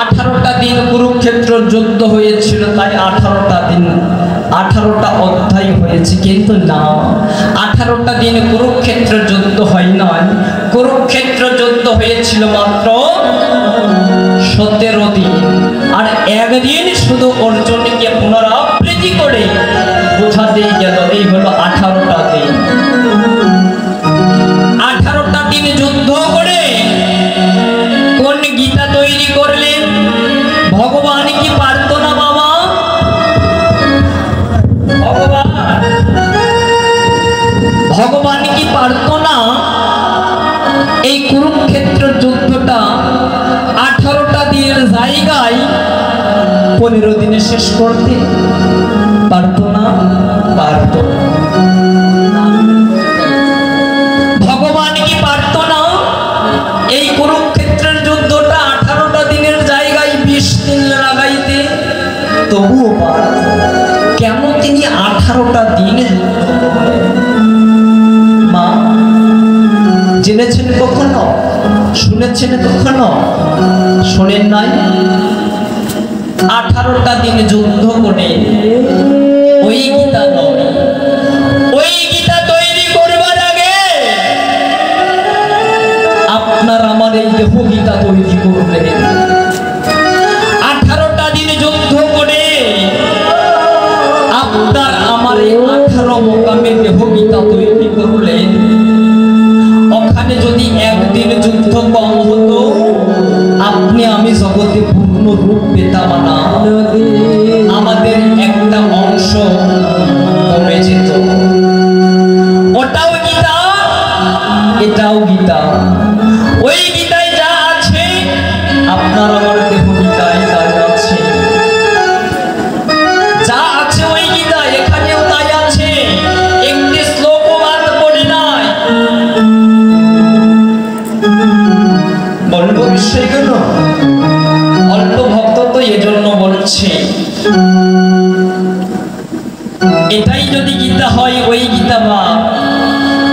18টা দিন কুরুক্ষেত্র যুদ্ধ হয়েছিল, তাই 18টা দিন 18টা অধ্যায় হয়েছে। কিন্তু না, 18টা দিন কুরুক্ষেত্র যুদ্ধ হয় নাই। কুরুক্ষেত্র যুদ্ধ হয়েছিল মাত্র 17 দিন। আর একদিন শুধু অর্জুনকে পুনরাবৃত্তি করে বোঝাতেই গেল। এই হলো 18টা দিন। 18টা দিন যুদ্ধ করে কোন গীতা তৈরি করলেন? ভগবান কি পারত না বাবা? ভগবান ভগবান কি পারত না এই কুরুক্ষেত্র যুদ্ধটা 18টা দিনের জায়গায় 15 দিনে শেষ করতে? পারত না? পারত। ভগবান কি পারত না এই কুরুক্ষেত্রের যুদ্ধটা 18টা দিনের জায়গায় 20 দিন লাগাইতে? তবুও পারত। কেন তিনি 18টা দিনে যুদ্ধ করলেন? মা জেনেছেন কখনো? শুনেছেন কখনো? শোনেন নাই? 18টা দিন যুদ্ধ করে ওই গীতা নয়, ওই গীতা তৈরি করবার আগে আপনার আমার এই দেহ গীতা তৈরি করলেন। 18টা দিন যুদ্ধ করে আপনার আমার এই 18 মোকামে দেহ গীতা তৈরি করলেন। ওখানে যদি একদিন যুদ্ধ কম হতো আপনি আমি জগতে পূর্ণ রূপ পেতাম না, আমাদের একটা অংশ কমে যেত। ওটাও গীতা, এটাও গীতা। ওই গীতায় যা আছে আপনার আমার দেহ গীতায় তাই আছে। যা আছে ওই গীতা এখানেও তাই আছে। একটি শ্লোকও বাদ পড়ে নাই। বলবো বিষয় কেন? অল্প ভক্ত তো এজন্য বলছে। এটাই যদি গীতা হয়, ওই গীতা বা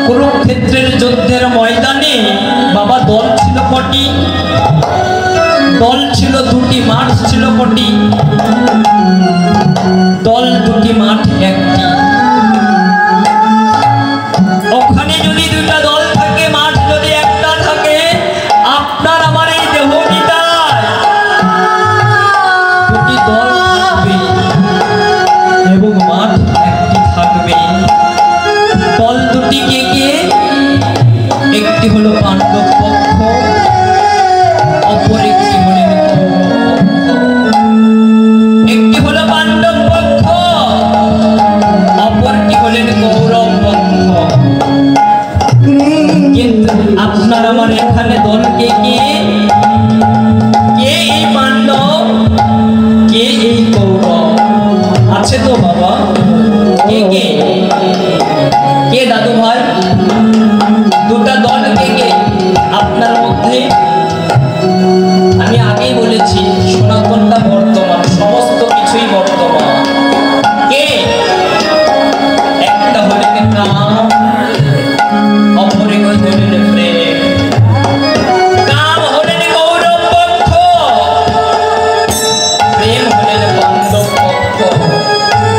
কুরুক্ষেত্রের যুদ্ধের ময়দানে বাবা দল ছিল কটি? দল ছিল দুটি, মাঠ ছিল কটি? দল দুটি, মাঠ একটি। ওখানে যদি দুটা দল থাকে, মাঠ যদি একটা থাকে, আপনার আমার এই দেহ গীতায় দুটি দল থাকবে এবং মাঠ একটি থাকবে। দল দুটি কে কে? একটি হলো পাণ্ডব পক্ষ, অপর একটি হলেন একটি হলো পাণ্ডব পক্ষ, অপরটি হলেন কৌরব পক্ষ। কিন্তু আপনার আমার এখানে দল কে কে? কে এই পাণ্ডব, কে এই কৌরব? আছে তো বাবা? কে কে? কে দাদু ভাই? দুটা দল কে কে আপনার মধ্যে? আমি আগেই বলেছি সনাতনটা বর্তমান, সমস্ত কিছুই বর্তমান। কে? একটা হলেন কাম, অপরে হলেন প্রেম। কাম হলেন কৌরব পক্ষ, প্রেম হলেন পাণ্ডব পক্ষ।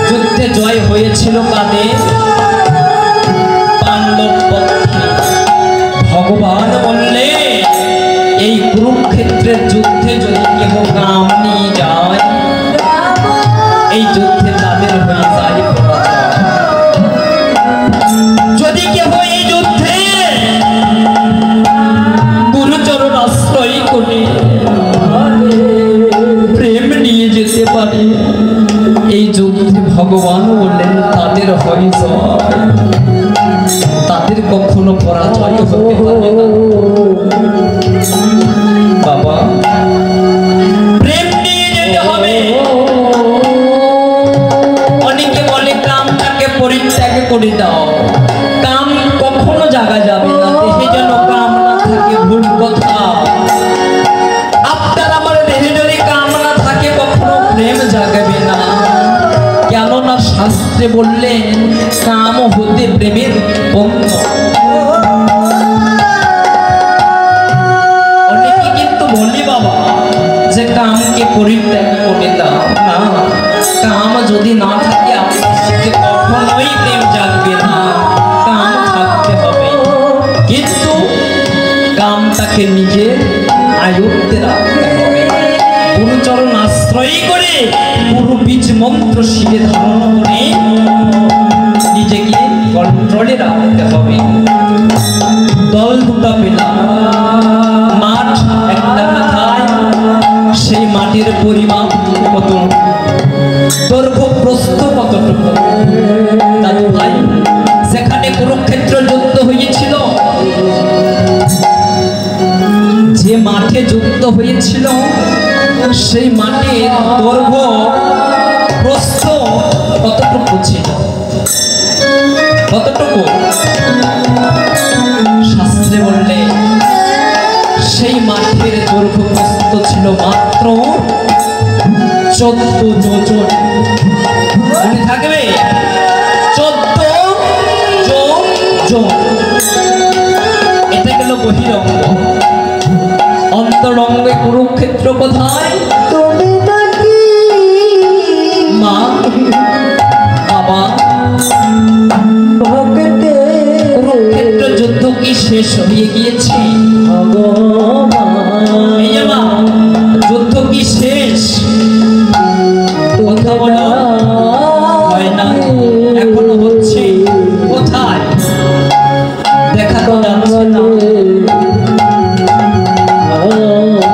যুদ্ধে জয় হয়েছিল কাদের? পাণ্ডব পক্ষে। ভগবান বললে এই কুরুক্ষেত্রের যুদ্ধে যদি কেহ কাম নিয়ে যায়, এই যুদ্ধে তাদের হয়ে যায় পরাজয়। যদি কেহ এই যুদ্ধে গুরুচরণ আশ্রয় করে প্রেম নিয়ে যেতে পারে, এই যুদ্ধে ভগবান বললেন তাদের হয় জয়, তাদের কখনো পরাজয় হতে পারে না। বাবা প্রেম নিয়ে যেতে হবে। অনেকে বলে কামটাকে পরিত্যাগ করে দাও। কাম কখনো জাগা যাবে না, দেহে যেন কাম না থাকে, ভুল কথা। আপনার আমার দেহে যদি কাম না থাকে কখনো প্রেম জাগাবে না। কেননা শাস্ত্রে বললেন কাম হতে প্রেমের উৎপন্ন। অনেকে কিন্তু বলি বাবা যে কামকে পরিত্যাগ করে দাও। না, কাম যদি না থাকে আপনার সাথে কখনোই প্রেম জাগবে না। কাম থাকতে হবে, কিন্তু কামটাকে নিজের আয়ত্তে রাখতে হবে। গুরুচরণ আশ্রয় করে গুরু বীজ মন্ত্র শিরে ধারণ করে নিজেকে কন্ট্রোলে রাখতে হবে। দল দুটা পেলাম, মাঠ একটা কোথায়? সেই মাটির পরিমাপ কত, দৈর্ঘ্য প্রস্থ কতটুকু? দাদু ভাই সেখানে কুরুক্ষেত্র হয়েছিল সেই মাটির দৈর্ঘ্য প্রস্থ কতটুকু ছিল? কতটুকু? শাস্ত্রে বললে সেই মাটির দৈর্ঘ্য প্রস্থ ছিল মাত্র 14 যোজন। মনে থাকবে 14 যোজন। এটা গেল বহিরঙ্গ। অন্তরঙ্গে কুরুক্ষেত্র কোথায়? মা বাবা, কুরুক্ষেত্র যুদ্ধ কি শেষ হয়ে গিয়েছে? এই যে মা, যুদ্ধ কি শেষ? কথা বলো। হয় না, এখনো হচ্ছে। কোথায়? দেখা তো যাচ্ছে না।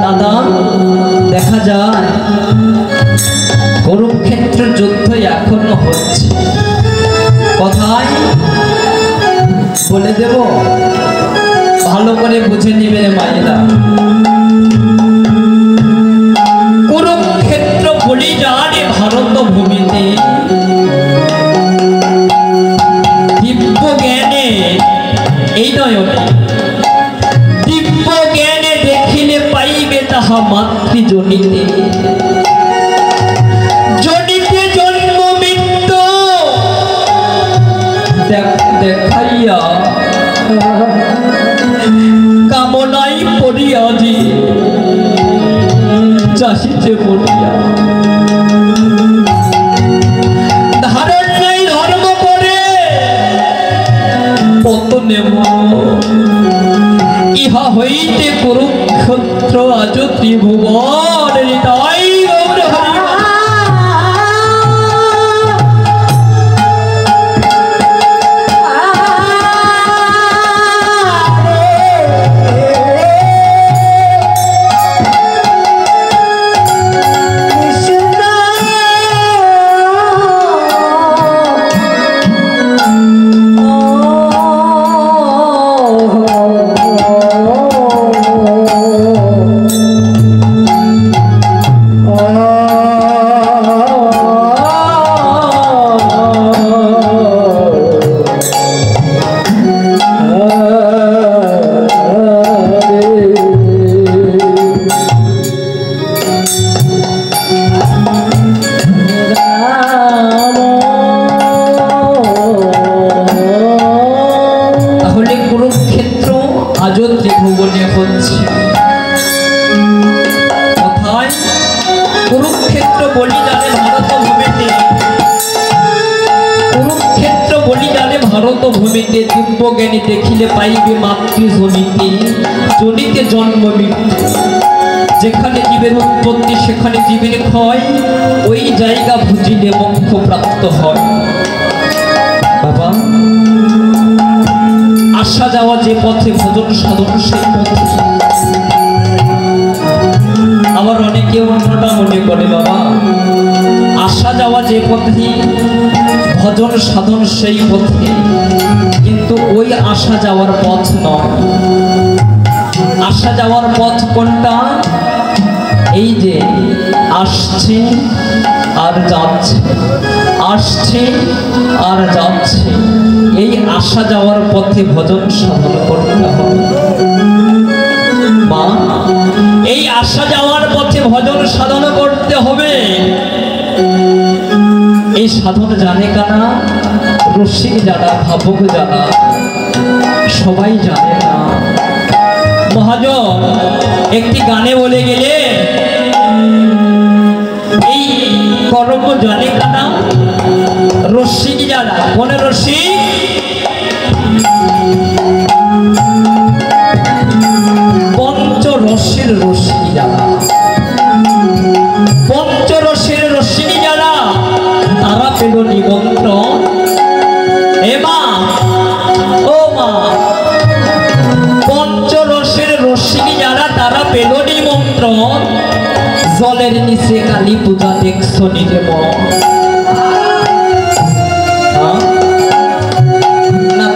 দাদা, দেখা যায় কুরুক্ষেত্র যুদ্ধ এখনো হচ্ছে। কোথায় বলে দেব, ভালো করে বুঝে নিবে মায়েরা। কুরুক্ষেত্র বলিদান ভারত ভূমিতে দিব্য জ্ঞানে, এই নয়নে দিব্য জ্ঞানে দেখিলে পাইবে তাহা মাতৃজনিতে। জনিতে জন্ম মৃত্যু দেখাইয়া কামনাই পড়িয়া যে চাহিতে পড়িয়া ধারণ নাই ধর্ম করে পতনে ইহা হইতে কুরুক্ষেত্র আজ ত্রিভুবন হৃদয় গৌর হরি। কুরুক্ষেত্র বলিদানে ভারত ভূমিতে, কুরুক্ষেত্র বলিদানে ভারত ভূমিতে দিব্য জ্ঞানী দেখিলে পাইবে মাতৃজনিতে। জনিতে জন্ম মৃত্যু, যেখানে জীবের উৎপত্তি সেখানে জীবের ক্ষয়, ওই জায়গা বুঝিলে মোক্ষ প্রাপ্ত হয়। বাবা, আসা যাওয়া যে পথে ভজন সাধন সেই পথে। আবার অনেকে অন্যটা মনে করে বাবা, আসা যাওয়া যে পথে ভজন সাধন সেই পথে, কিন্তু ওই আসা যাওয়ার পথ নয়। আসা যাওয়ার পথ কোনটা? এই যে আসছে আর যাচ্ছে, আসছে আর যাচ্ছে, এই আসা যাওয়ার পথে ভজন সাধন করতে হবে। মা, এই আসা যাওয়ার পথে ভজন সাধন করতে হবে। এই সাধন জানে কারা? রসিক যারা, ভাবুক যারা, সবাই জানে না। মহাজন একটি গানে বলে গেলে এই কর্ম জানে কারা? রসিক যারা। কোন রসিক? পঞ্চরসের রসিক যারা, পঞ্চরসের রসিক যারা, তারা পেল নিমন্ত্রণ। এ মা, ও মা, পঞ্চরসের রসিক যারা, তারা পেল নিমন্ত্রণ। জলের নিচে কালী পূজা দেখছো নিজে মন। না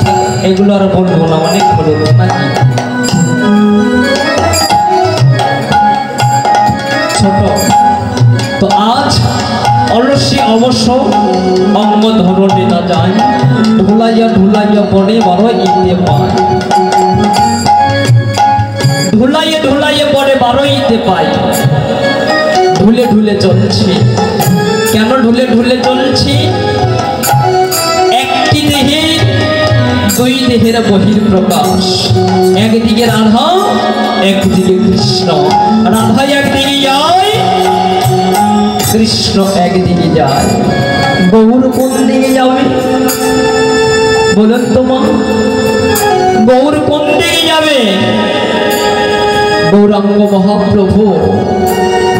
এগুলো আর বলবো না, অনেক হলো নাকি। সে অবশ্য অঙ্গ ধরনে না যায়, ঢুলাইয়া ঢুলাইয়া বনে বারো ইতে পায়, ঢুলাইয়া ঢুলাইয়া বনে বারো ইতে পায়। ঢুলে ঢুলে চলছে। কেন ঢুলে ঢুলে চলছে? একটি দেহে দুই দেহের বহির প্রকাশ, একদিকে রাধা একদিকে কৃষ্ণ। রাধা একদিকে যায়, কৃষ্ণ একদিকে যায়। গৌর কোন দিকে যাবে বলুন তো মা? গৌর কোন দিকে যাবে? গৌরাঙ্গ মহাপ্রভু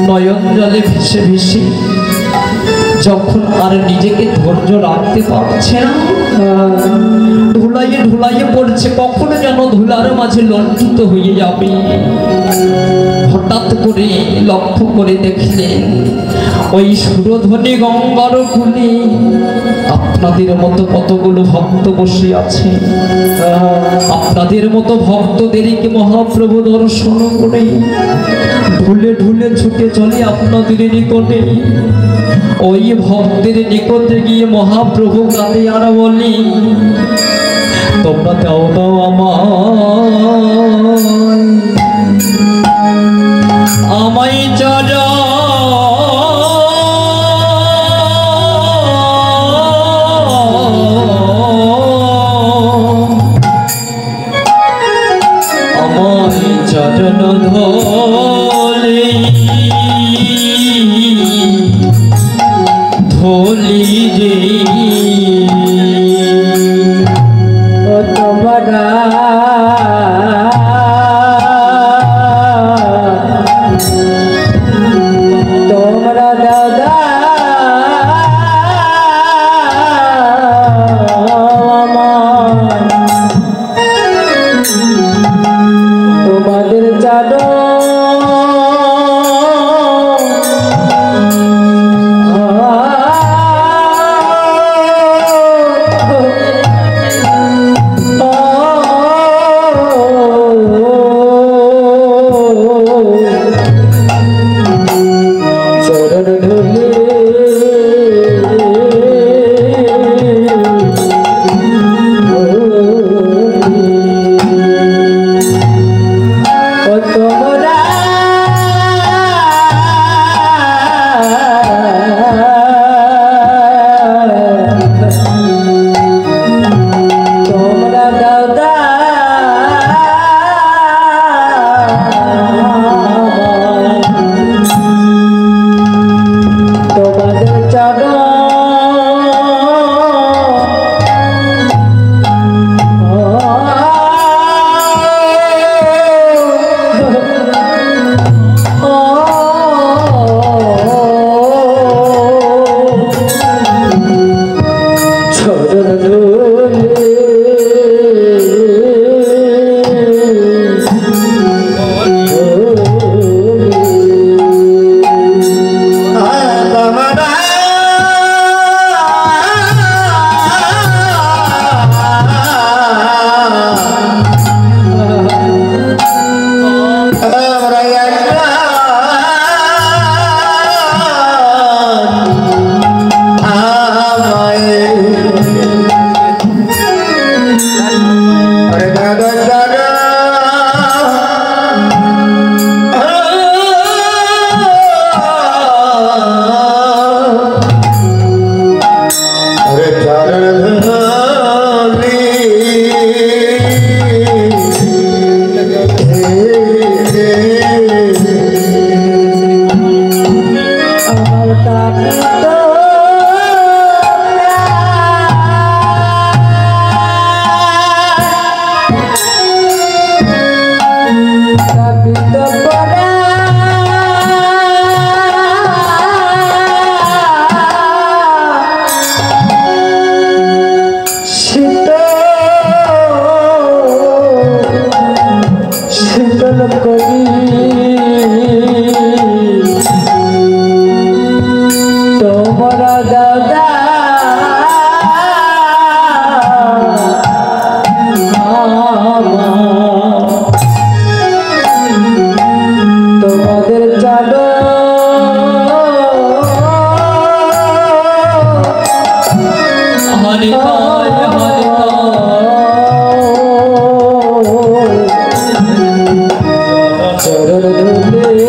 নয়ন জলে ভেসে ভেসে যখন আর নিজেকে ধৈর্য রাখতে পারছে না, ধুলাইয়ে ধুলাইয়ে পড়ছে, কখনো যেন ধুলার মাঝে লজ্জিত হয়ে যাবে। হঠাৎ করে লক্ষ্য করে দেখলেন ওই সুরধ্বনি গঙ্গার কূলে আপনাদের মতো কতগুলো ভক্ত বসে আছে। আপনাদের মতো ভক্তদেরকে মহাপ্রভু দর্শন করে ঢুলে ঢুলে ছুটে চলে আপনাদের নিকটে। ওই ভক্তের নিকটে গিয়ে মহাপ্রভু কাঁদে আর বলি, তোমরা দাও দাও আমায় যারা আমায় চরণ ধরে ধলি রে তোমরা তোমরা দাদা তোমাদের চাদর চরণ ধরে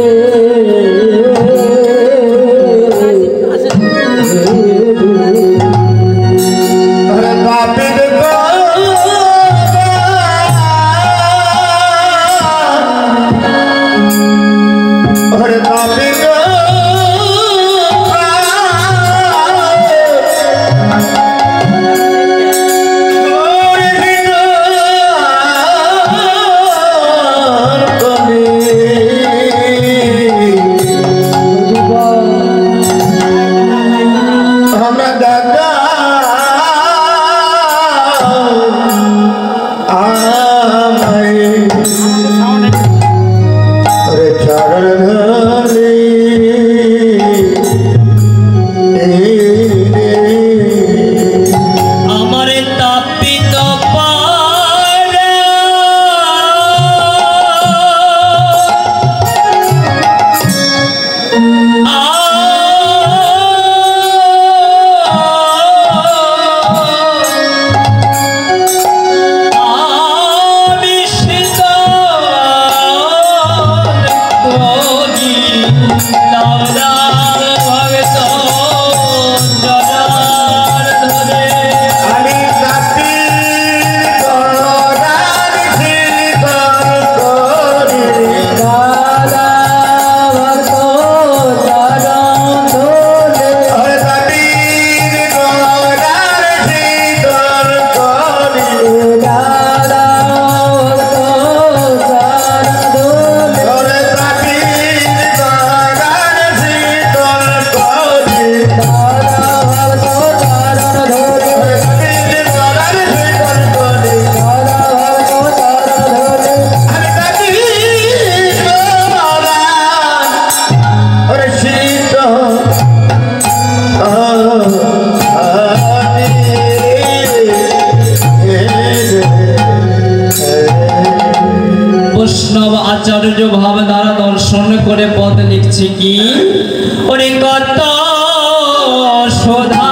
আচার্য ভাব দ্বারা দর্শন করে পদ লিখছে কি ওরে কত শোধা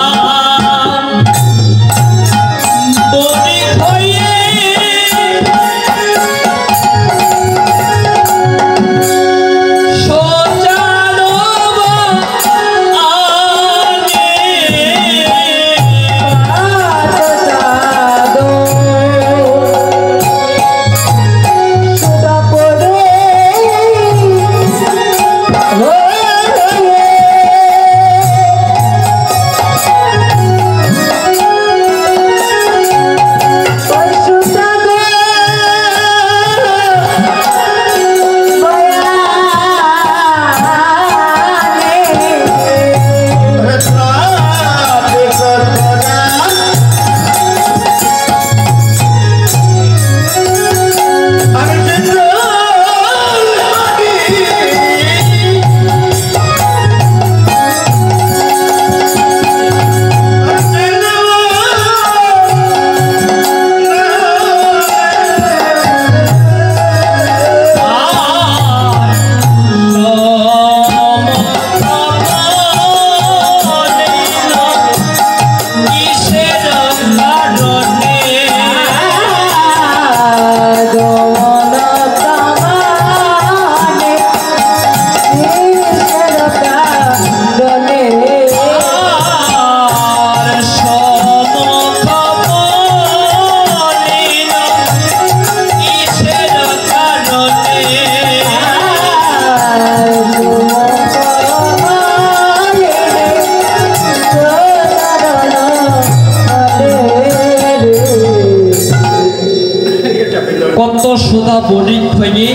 কত সুধা পরীক্ষণী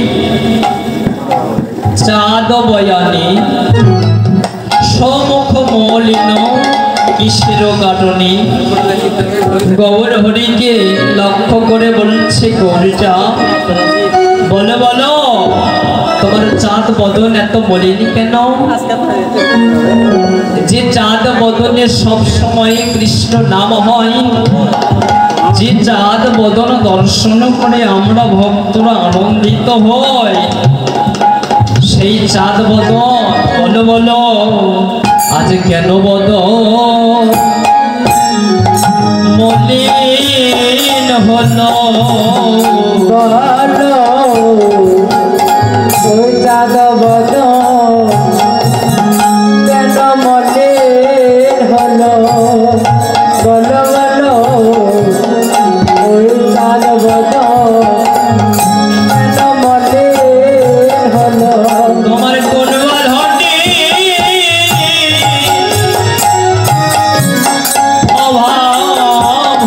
চাঁদ বয়ানি সমুখ মলিন কিসের কাটনি গৌর হরিকে লক্ষ্য করে বলছে গৌরীটা বলো বলো তোমার চাঁদ বদন এত মলিন কেন যে চাঁদ বদনে সব সময় কৃষ্ণ নাম হয় যে চাঁদ বদন দর্শন করে আমরা ভক্তরা আনন্দিত হই সেই চাঁদ বদন বলো বলো আজ কেন বদন মলিন হলো বলো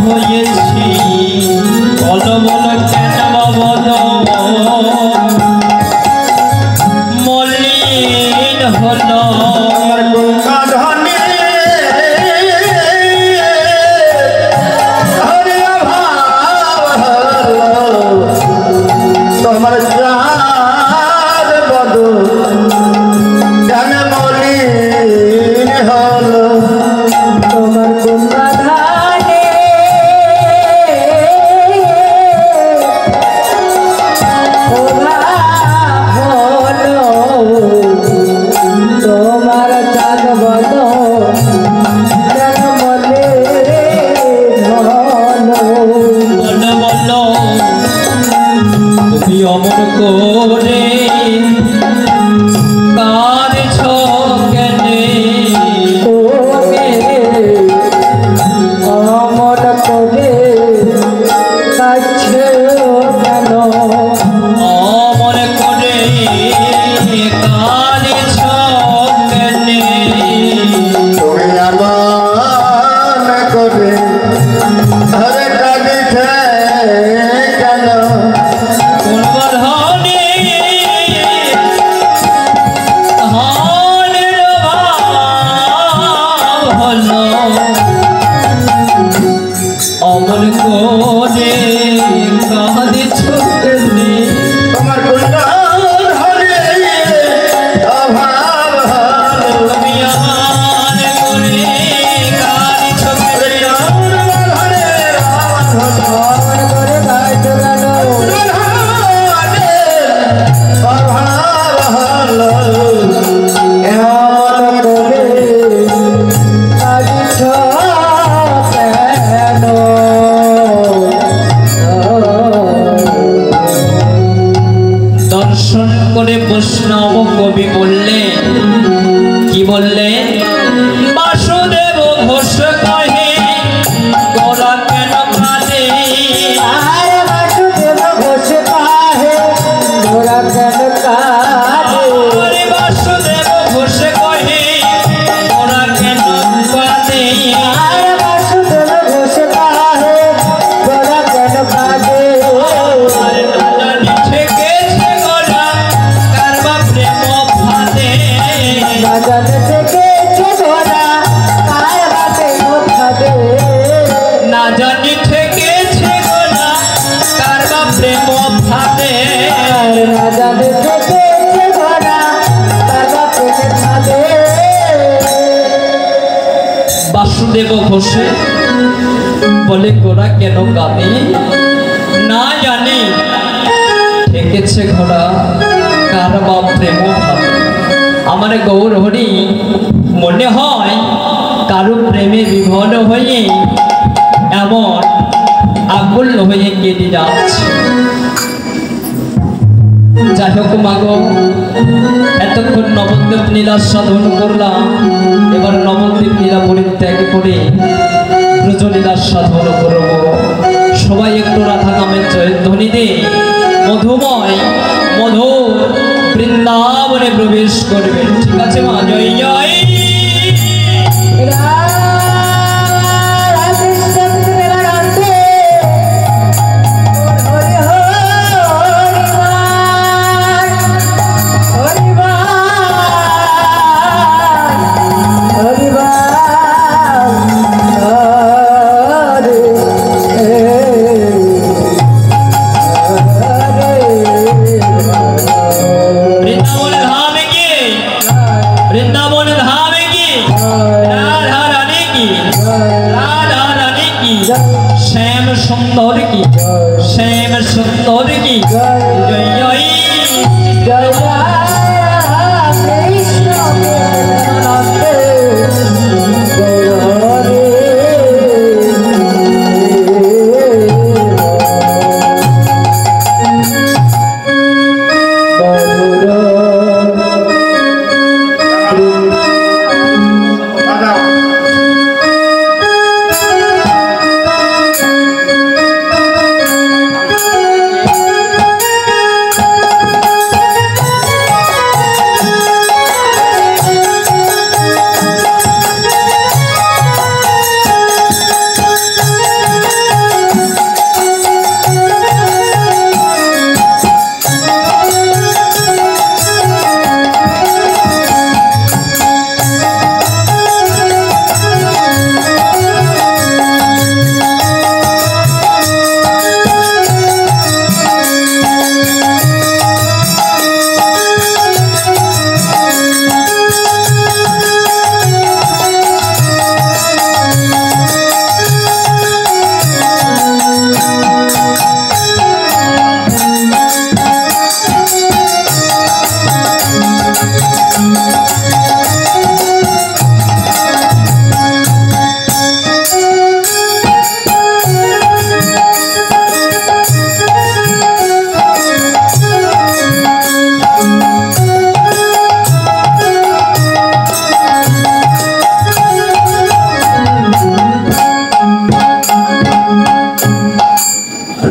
হয়েছি বলো বলো কেন বলো মলিন হলো তোমার চাঁদ বদল কেন মলিন হলো তোমার কুমাধানে হলো তোমার চাঁদ বদল কেন মলিন হলো বলো বলো তুমি অমর করে কাঁদছ কেনে অমর করে কাছে কেন অমর করে কাঁদছ কেনে তুমি আমার করে হরে কাঁদিছে কেন কোন বধনে হানের ভাব হলো অমর করে কাঁদছ কেনে তোমার কুণ্ডল হরে অভাব হলো তুমি আমার করে কাঁদছ কেনে হরে অভাব হলো অমর করে কাছে কেন অভাব হলো অমর করে কাছে কেন দর্শন করে বৈষ্ণব কবি বললেন কি বললেন বাসুদেব ঘোষ কহে তোরা কেন কাঁদে আরে বাসুদেব ঘোষ কাহে তোরা কেন কাঁদে আরে বাসুদেব ঘোষ কহে তোরা কেন কাঁদে আরে বাসুদেব ঘোষ কাহে তোরা কেন কাঁদে আর না জানি ঠেকেছে গোরা কারবা প্রেম ফাঁদে না জানে থেকে ছোড়া কার বাপে মোখাদে না জানি ঠেকেছে গোরা কারবা প্রেম ফাঁদে আর না জানে থেকে ছোড়া কার বাপে মোখাদে বাসুদেব ঘোষে বলে গোরা কেন কাঁদে না জানি ঠেকেছে ঘোড়া কার বা প্রেম ভাবে আমার গৌর হরি মনে হয় কারো প্রেমে বিভোর হয়ে এমন আকুল হয়ে কেটে যাচ্ছে যাই হোক মাগো এতক্ষণ নবদ্বীপ লীলা সাধন করলাম এবার নবদ্বীপ লীলা পরিত্যাগ করে ব্রজলীলা সাধন করব সবাই একটু রাধা নামের জয়ধ্বনি দে মধুময় মধু বৃন্দাবনে প্রবেশ করবেন ঠিক আছে মা জয় জয় বৃন্দাবন ধাম কি বৃন্দাবন ধাম কি রাধা রানী কি রাধা রানী কি শ্যাম সুন্দর কি শ্যাম সুন্দর কি জয় জয় জয় কৃষ্ণ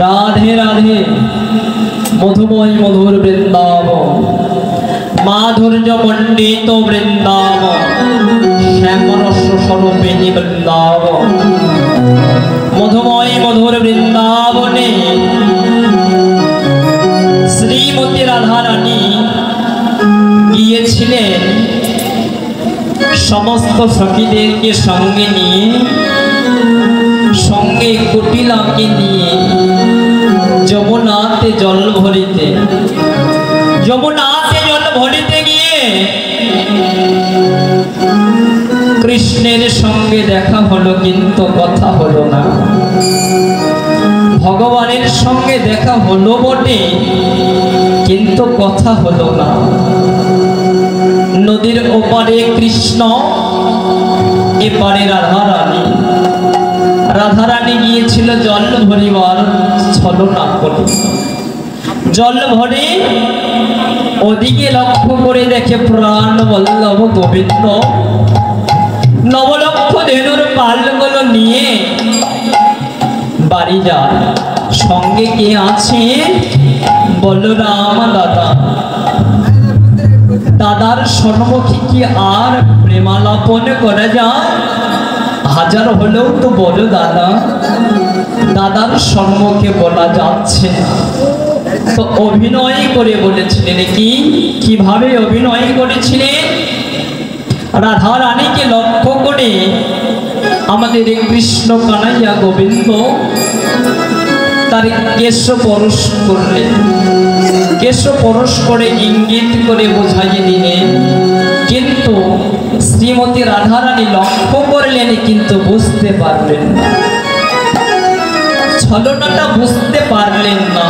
রাধে রাধে মধুময় মধুর বৃন্দাবন, মাধুর্য মণ্ডিত বৃন্দাবন, শ্যামরস স্বরূপিণী বৃন্দাবন। মধুময় মধুর বৃন্দাবনে শ্রীমতী রাধা রানী গিয়েছিলেন সমস্ত সখীদেরকে সঙ্গে নিয়ে, সঙ্গে কুটিলাকে নিয়ে যমুনাতে জল ভরিতে। যমুনাতে জল ভরিতে গিয়ে কৃষ্ণের সঙ্গে দেখা হলো, কিন্তু কথা হলো না। ভগবানের সঙ্গে দেখা হলো বটে, কিন্তু কথা হলো না। নদীর ওপারে কৃষ্ণ, এপারে রাধা রানী। রাধা রানী গিয়েছিল জল ভরিবার ছলনা করে। জল ভরে ওদিকে লক্ষ্য করে দেখে প্রাণ বল্লভ গোবিন্দ নবলক্ষ ধেনুর পালগুলো নিয়ে বাড়ি যায়। সঙ্গে কে আছে? বলরাম দাদা। দাদার সম্মুখে কি আর প্রেমালাপন করা যায়? হাজার হলেও তো বলো দাদা, দাদার সম্মুখে বলা যাচ্ছে না। তো অভিনয় করে বলেছিলেন। কিভাবে অভিনয় করেছিলেন? রাধা রানীকে লক্ষ্য করে আমাদের কৃষ্ণ কানাইয়া গোবিন্দ তার কেশ পরশ করলেন। কেশ পরশ করে ইঙ্গিত করে বোঝাইয়ে দিলেন, কিন্তু শ্রীমতী রাধা রানী লক্ষ্য করলেন, কিন্তু বুঝতে পারলেন না। ছলনাটা বুঝতে পারলেন না।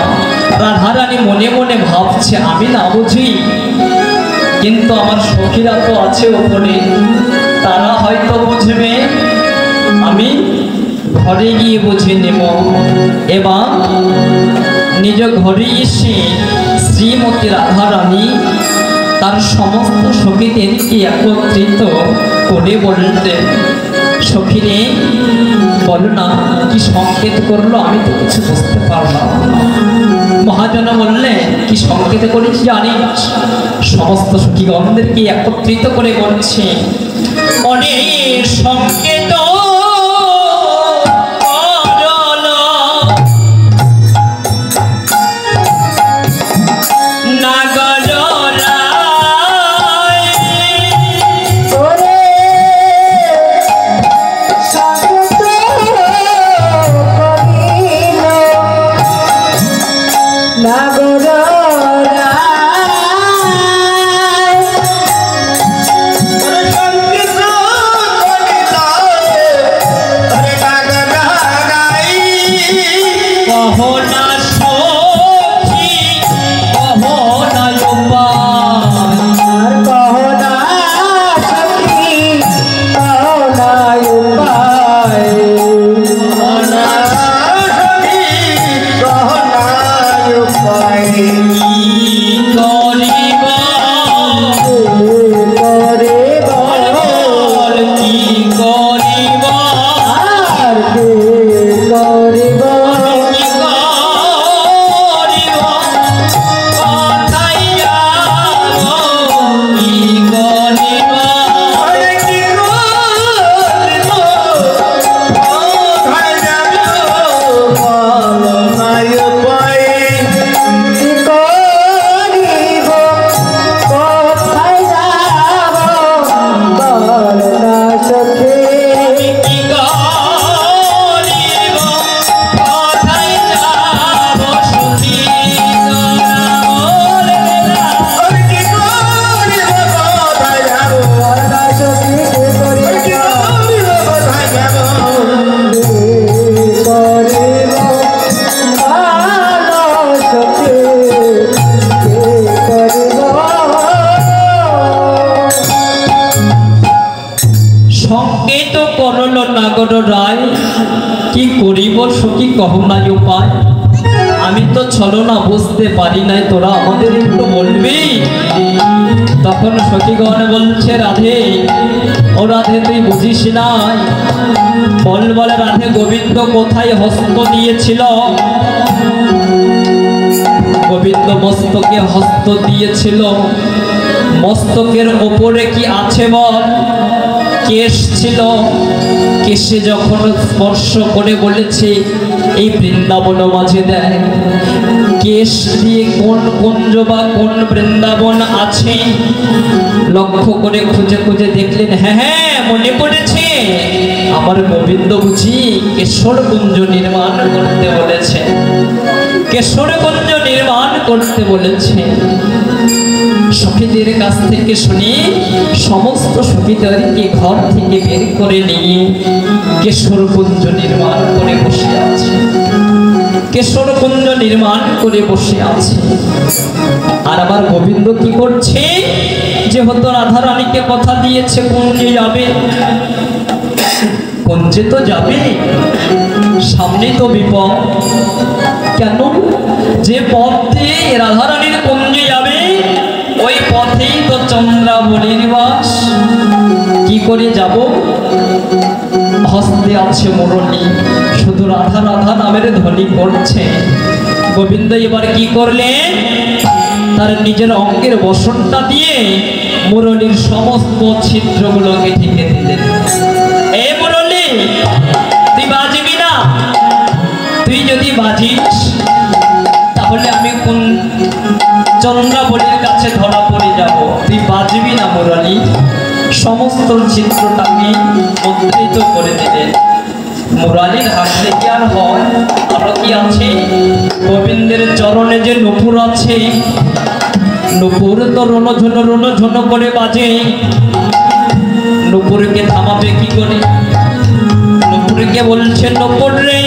রাধা রানী মনে মনে ভাবছে, আমি না বুঝি, কিন্তু আমার সখীরা তো আছে ওপরে, তারা হয়তো বুঝবে, আমি ঘরে গিয়ে বুঝে নেব। এবং নিজ ঘরে এসে শ্রীমতী রাধা রানী তার সমস্ত সখীদেরকে একত্রিত করে বলতেন, সখীরে বলো না, কি সংকেত করলো? আমি তো কিছু বুঝতে পারলাম না। মহাজন বললে, কি সংকেত করেছি জানিস? সমস্ত সখীগণদেরকে একত্রিত করে বলছে, অনেক সংকেত কি করিব সখী কহ নাই উপায়। আমি তো ছলনা বুঝতে পারি নাই, তোরা আমাদের একটু বলবি। তখন সখীগণ বলছে, রাধে, ও রাধে, তুই বুঝিস নাই? বল বলে রাধে, গোবিন্দ কোথায় হস্ত দিয়েছিল গোবিন্দ মস্তকে হস্ত দিয়েছিল, মস্তকের ওপরে কি আছে বল? কেশ ছিল। কেশে যখন স্পর্শ করে বলেছে এই বৃন্দাবন মাঝে দেয়, কেশ দিয়ে কোন কুঞ্জ বা কোন বৃন্দাবন আছে লক্ষ্য করে খুঁজে খুঁজে দেখলেন, হ্যাঁ হ্যাঁ মনে পড়েছে, আমার গোবিন্দ বুঝি কেশর কুঞ্জ নির্মাণ করতে বলেছে, কেশর কুঞ্জ নির্মাণ করতে বলেছে। সখীদের কাছ থেকে শুনি সমস্ত সখীদেরকে ঘর থেকে বের করে নিয়ে কেশর কুঞ্জ নির্মাণ করে বসে আছে, কেশর কুঞ্জ নির্মাণ করে বসে আছে। আর আমার গোবিন্দ কি করছে? যেহেতু রাধা রানীকে কথা দিয়েছে কুঞ্জে যাবে, কুঞ্জে তো যাবে, সামনে তো বিপদ। কেন? যে পথ দিয়ে রাধা রানীর কুঞ্জে যাবে ওই পথেই তো চন্দ্রাবলীর বাস। কি করে যাব? হস্তে আছে মুরলী, শুধু রাধা রাধা নামের ধ্বনি করছে। গোবিন্দ এবার কি করলেন? তার নিজের অঙ্গের বসনটা দিয়ে মুরলীর সমস্ত ছিদ্রগুলোকে ঢেকে দিলেন। এ মুরলী, তুই বাজবি না, তুই যদি বাজিস তাহলে আমি কোন চন্দ্রাবলীর কাছে ধরা পড়ে যাব। তুই বাজবি না মুরলী। সমস্ত চিত্রটাকে মুদ্রিত করে দিলেন। মুরালির হাসলে কি আর হয়? আরো কি আছে? গোবিন্দের চরণে যে নূপুর আছে, নূপুর তো রণ করে বাজে। নূপুরকে থামাবে কি করে? নূপুরকে বলছে, নূপুর রে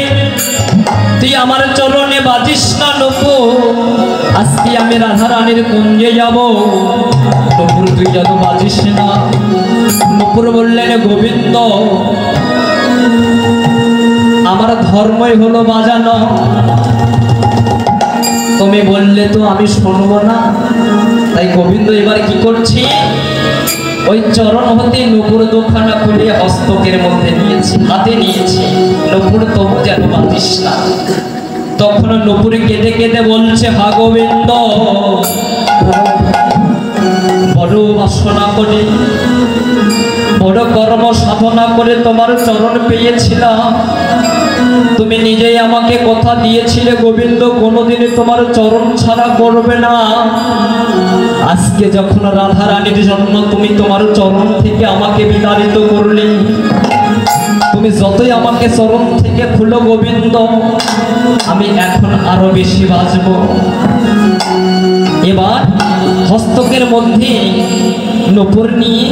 তুই আমার চরণে বাজিস না নূপুর, আজকে আমি রাধা রানীর কুঞ্জে যাব, নূপুর তুই যেন বাজিস না। নূপুর বললেন, গোবিন্দ আমার ধর্মই হলো বাজানো, তুমি বললে তো আমি শুনবো না। তাই গোবিন্দ এবার কি করছি? ওই চরণ হতে নূপুর দুখানা খুলে হস্তকের মধ্যে নিয়েছি, হাতে নিয়েছি। নূপুর তবু যেন বাজিস না। তখন নূপুর কেঁদে কেঁদে বলছে, হা গোবিন্দ, বড় বাসনা করে, বড় কর্ম সাধনা করে তোমার চরণ পেয়েছিলাম। তুমি নিজেই আমাকে কথা দিয়েছিলে গোবিন্দ কোনোদিনই তোমার চরণ ছাড়া করবে না। আজকে যখন রাধা রানীর জন্য তুমি তোমার চরণ থেকে আমাকে বিতাড়িত করলে, তুমি যতই আমাকে চরণ থেকে খুলো গোবিন্দ, আমি এখন আরো বেশি বাজব। এবার হস্তকের মধ্যে নূপুর নিয়ে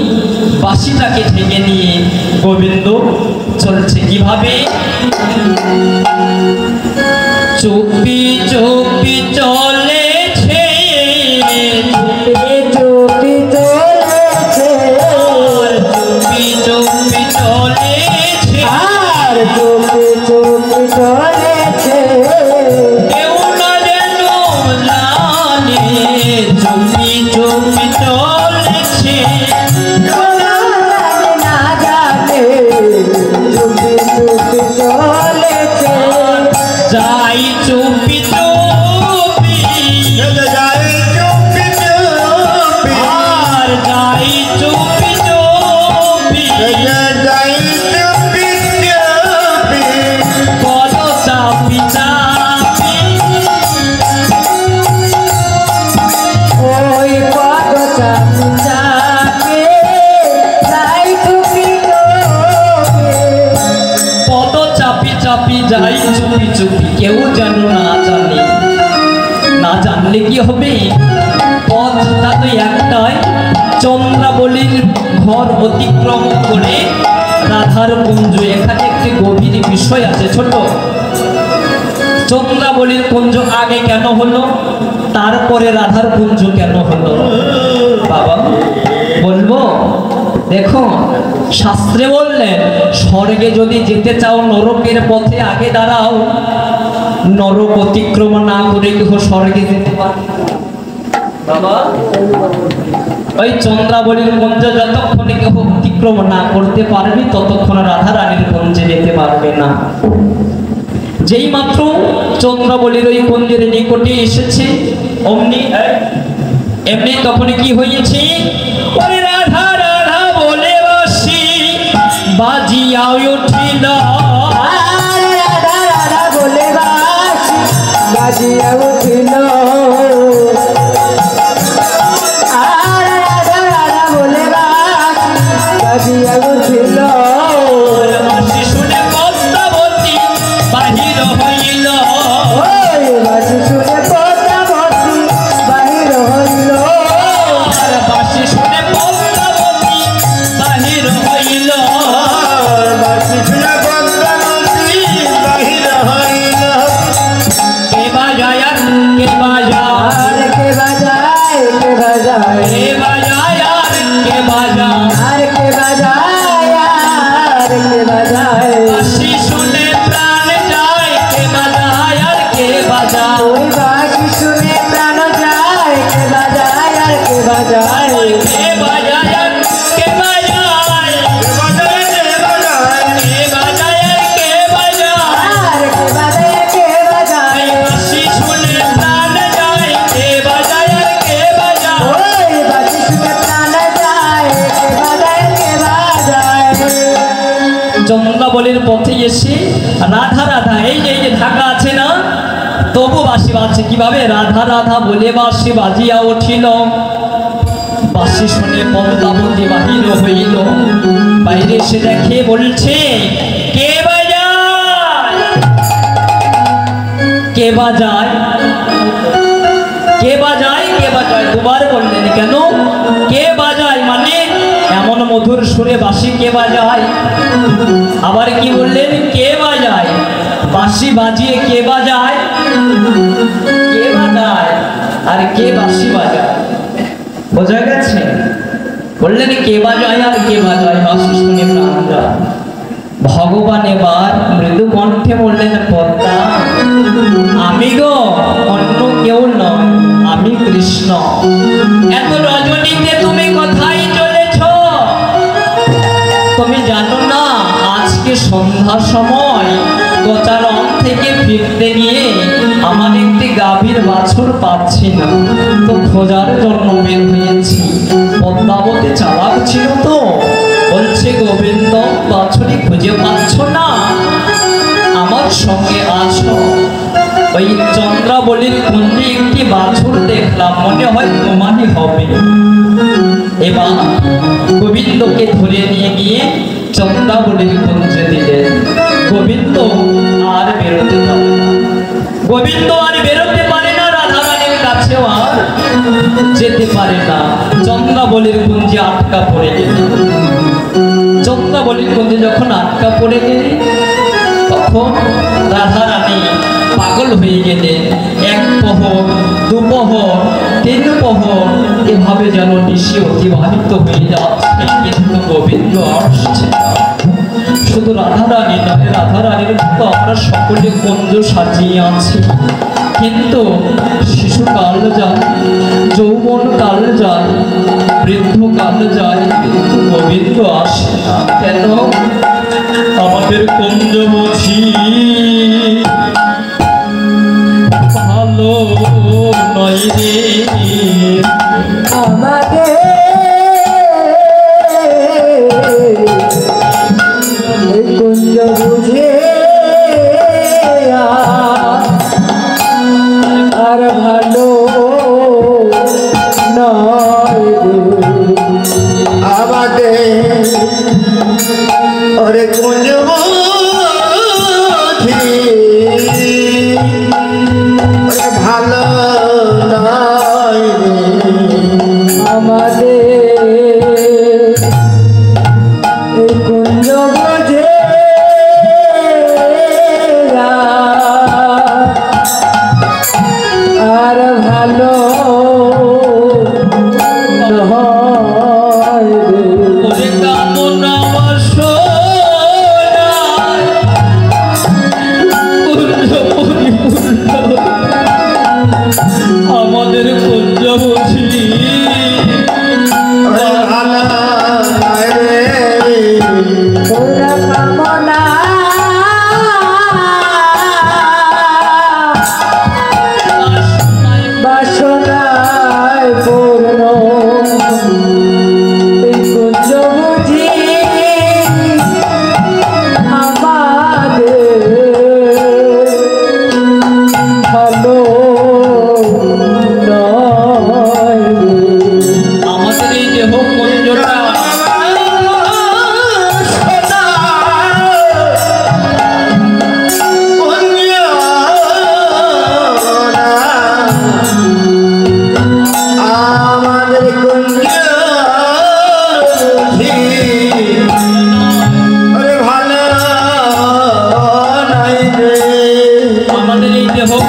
বাঁশিটাকে ঢেকে নিয়ে গোবিন্দ চলছে কিভাবে? চুপি চুপি চলেছে, চুপি চলেছে, চুপি চুপি চলেছে, আর চুপি চুপি চলেছে, কেউ না যেন জানে, চুপি চুপি চলেছে, না জানে, চুপি চুপি চলেছে, যাই চুপি চুপি, যাই চুপি চুপি, আর যাই চুপি চুপি, যাই চুপি চুপি, পদ চাপি চাপি, ওই পদ চাপি চাপি, যাই চুপি চুপি, পদ চাপি চাপি যাই চুপি চুপি, কেউ যেন না জানে। না জানলে কি হবে? পথটা তো একটাই, চন্দ্রাবলীর ঘর অতিক্রম করে রাধার কুঞ্জ। এখানে একটি গভীর বিষয় আছে ছোট। চন্দ্রাবলীর কুঞ্জ আগে কেন হলো, তারপরে রাধার কুঞ্জ কেন হলো? বাবা বলবো, দেখো শাস্ত্রে বললেন, স্বর্গে যদি যেতে চাও নরকের পথে আগে দাঁড়াও, নরক অতিক্রম না করে কেউ স্বর্গে যেতে পারে বাবা। ওই চন্দ্রাবলীর কুঞ্জ যতক্ষণে কেউ অতিক্রম না করতে পারবি, ততক্ষণ রাধা রানীর কুঞ্জে যেতে পারবে না। যেই মাত্র চন্দ্রাবলীর ওই কুঞ্জের নিকটে এসেছে এমনি তখন কি হয়েছে, ওরে রাধা রাধা বলে বাসি বাজিয়া উঠিল, রাধা রাধা বলে বাসি বাজিয়া উঠিল, রাধা রাধা বলে বাসি বাজিয়া উঠিল, বাঁশি শুনে পদ্মাবতী বাহির হইল, বাসি শুনে পদ্মাবতী বাহির হইল, বাঁশি শুনে পদ্মাবতী বাহির হইল, বাঁশি শুনে পদ্মাবতী বাহির হইল। কে বাজায় আর কে বাজায়, কে বাজায় কে বাজায়, কে বাজায় আর কে বাজায়, আর কে বাজায়, আর কে বাজায়, বাঁশি শুনে প্রাণ যায়, কে বাজায় আর কে বাজায়, ওই বাঁশি শুনে প্রাণ যায়, কে বাজায় আর কে বাজায়, কে বাজায় আর কে বাজায়, বাজায় কে বাজায়, কে বাজায় আর কে বাজায়, আর কে বাজায় কে বাজায়, বাঁশি শুনে প্রাণ যায়, কে বাজায় আর কে বাজায়, ওই বাঁশি শুনে প্রাণ যায়, কে বাজায় কে বাজায়, চন্দ্রাবলীর পথে এসে রাধা রাধা এই যে ঢাকা আছে না, তবু বাঁশি বাজছে কিভাবে, রাধা রাধা বলে বাঁশি বাজিয়া উঠিল, বাঁশি শুনে পদ্মাবতী বাহির হইল, বাইরে এসে দেখে বলছে কে বাজায়, কে বাজায়, কে বাজায়, কে বাজায়, দুবার বললেন কেন, কে বাজায় মানে এমন মধুর সুরে বাঁশি কে বাজায়, আবার কি বললেন কে বাজায়, বাঁশি বাজিয়ে কে বাজায়, কে বাজায় আর কে বাঁশি বাজায়, বোঝা গেছে, বললেন কে বাজায় আর কে বাজায়, বাঁশি শুনে প্রাণ যায়। ভগবান এবার মৃদু কণ্ঠে বললেন পদ্মা আমি গো, অন্য কেউ নয়, আমি কৃষ্ণ, এত রজনীতে তুমি কোথায় চলেছ, তুমি জানো না আজকে সন্ধ্যার সময় গোচারণ থেকে ফিরতে গিয়ে আমার একটি গাভীর বাছুর পাচ্ছি না, তো খোঁজার জন্য বের হয়েছি, পদ্মাবতী চালাক ছিল তো, বলছে গোবিন্দ বাছুরি খুঁজে পাচ্ছ না, আমার সঙ্গে আসো, ওই চন্দ্রাবলীর কুঞ্জে একটি বাছুর দেখলাম, মনে হয় তোমারই হবে, এবার গোবিন্দকে ধরে নিয়ে গিয়ে চন্দ্রাবলীর কুঞ্জে দিলেন, গোবিন্দ আর বেরোতে পারে না, গোবিন্দ আর বেরোতে পারে না, রাধারানীর কাছেও আর যেতে পারে না, চন্দ্রাবলীর কুঞ্জে আটকা পড়ে গেলেন, চন্দ্রাবলীর কুঞ্জে যখন আটকা পড়ে গেলেন তখন রাধারানী পাগল হয়ে গেলেন, এক প্রহর দুপহর তিন প্রহর এভাবে যেন নিশি অতিবাহিত হয়ে যাচ্ছে, কিন্তু গোবিন্দ আসছে না, শুধু রাধারানী নয়, রাধারানীর মতো আমরা সকলে কুঞ্জ সাজিয়ে আছি, কিন্তু শিশুকাল যায়, যৌবন কাল যায়, বৃদ্ধকাল যায়, কিন্তু গোবিন্দ আসে না কেন, আমাদের কুঞ্জ বুঝি ভালো নয় রে, আমাকে কুঞ্জ বুঝে আর ভালো নয় আমাদের ওরে কুঞ্জ বুঝি ওরে ভালো নয়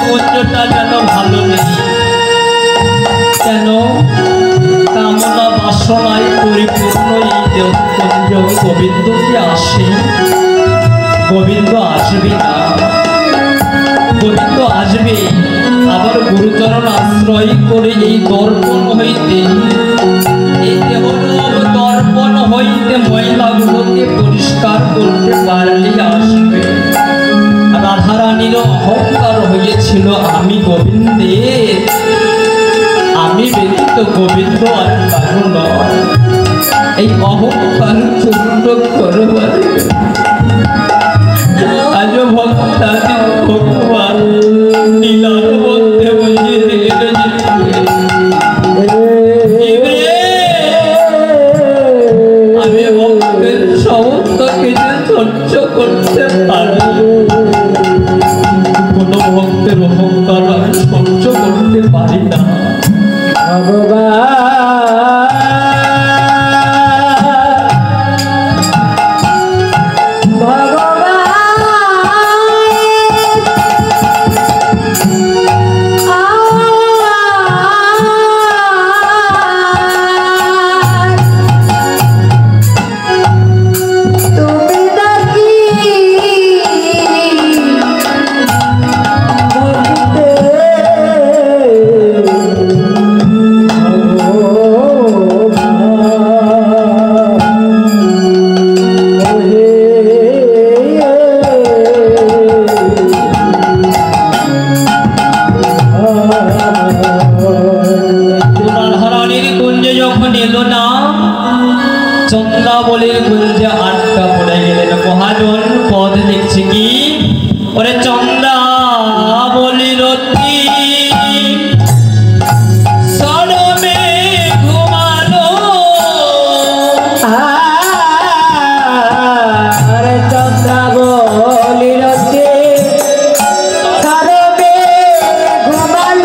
কুঞ্জটা যেন ভালো নেই, কেন কামনা বাসনায় পরিপূর্ণ এই দেবকুঞ্জ গোবিন্দ কি আসে? গোবিন্দ আসবে না, গোবিন্দ আসবে আবার গুরুচরণ আশ্রয় করে এই দর্পণ হইতে, এই দেহলোক দর্পণ হইতে ময়লাগুলোকে পরিষ্কার করতে পারলেই আসবে। রাধারানীর অহংকার হয়েছিল আমি গোবিন্দের, আমি ব্যতীত গোবিন্দ আর কারো নয়। এই অহংকার চূর্ণ করবার আজ ভক্তাদি ভগবান লীলার মধ্যে বসিয়ে রেখে আমি ভক্তের সমস্ত কিছু সহ্য করতে পারি, কোন ভক্তের অহংকার আমি সহ্য করতে পারি না। চন্দ্রাবলীর গুঞ্জে আটকা পড়ে গেলেন মহাজন। পদ লিখছে কি, ওরে চন্দ্রাবলীর সরমে ঘুমালো, আরে চন্দ্রাবলীর সরমে ঘুমালো,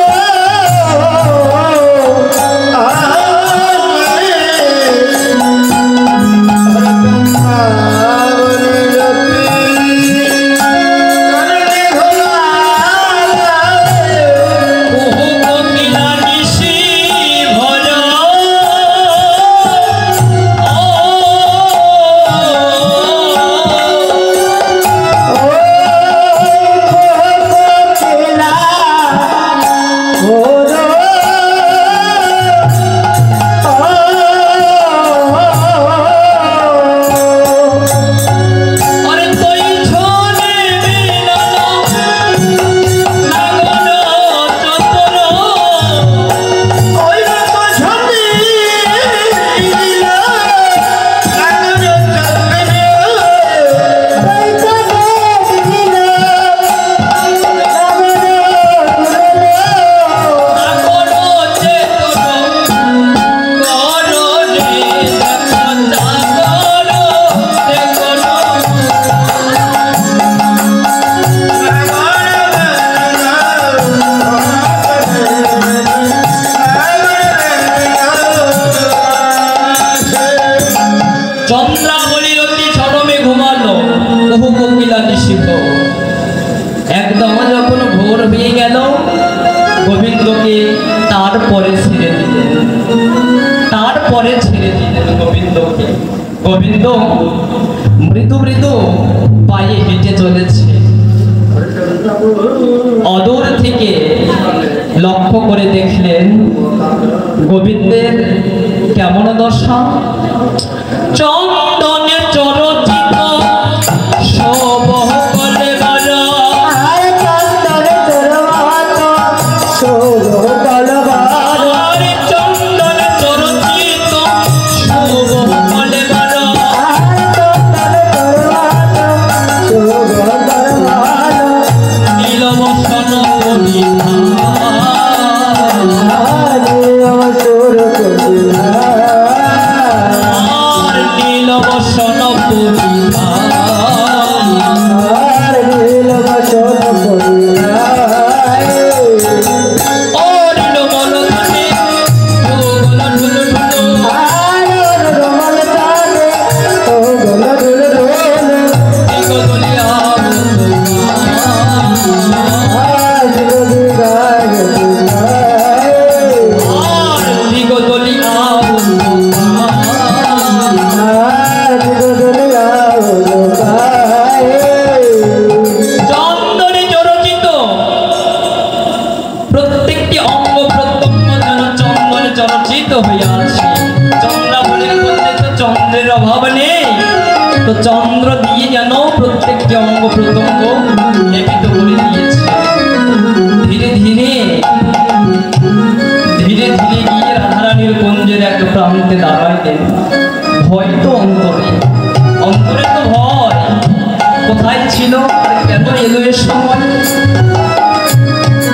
চন্দ্রাবলীর সরমে ঘুমালো, বহু কোকিলা নিষিদ্ধ। একদম যখন ভোর হয়ে গেল, গোবিন্দকে তারপরে ছেড়ে দিলেন, তারপরে ছেড়ে দিলেন গোবিন্দকে। গোবিন্দ মৃদু মৃদু পায়ে হেঁটে চলেছে। অদূর থেকে লক্ষ্য করে দেখলেন গোবিন্দের কেমন দশা। চন্দনে চরচিত সবহকলে বাজা, আরে চন্দনে চরমাত শোভকল বাজা, আরে চন্দনে চরচিত সবহকলে বাজা, আরে চন্দনে চরমাত শোভকল বাজা, নীলবসন পরিধান, আরে অসুর কবিরা, আর নীলবসন পরিধান, আরে নীলবসন কবিরা, ও নীলমল ধানে ঢোল ঢুল ঢুল, আরে রমল তানে ও গল ঢুল ঢুল, গলিয়া আজ লজ্জিত হয়ে আছে। চন্দ্রাবলীর মধ্যে তো চন্দ্রের অভাব নেই, তো চন্দ্র দিয়ে যেন প্রত্যেকটি অঙ্গ প্রত্যঙ্গ লেপিত করে দিয়েছে। ধীরে ধীরে ধীরে ধীরে গিয়ে রাধারানীর কুঞ্জের এক প্রান্তে দাঁড়াইলেন। ভয় তো অন্তরে, অন্তরে তো ভয়। কোথায় ছিল আর কেন এলো এ সময়?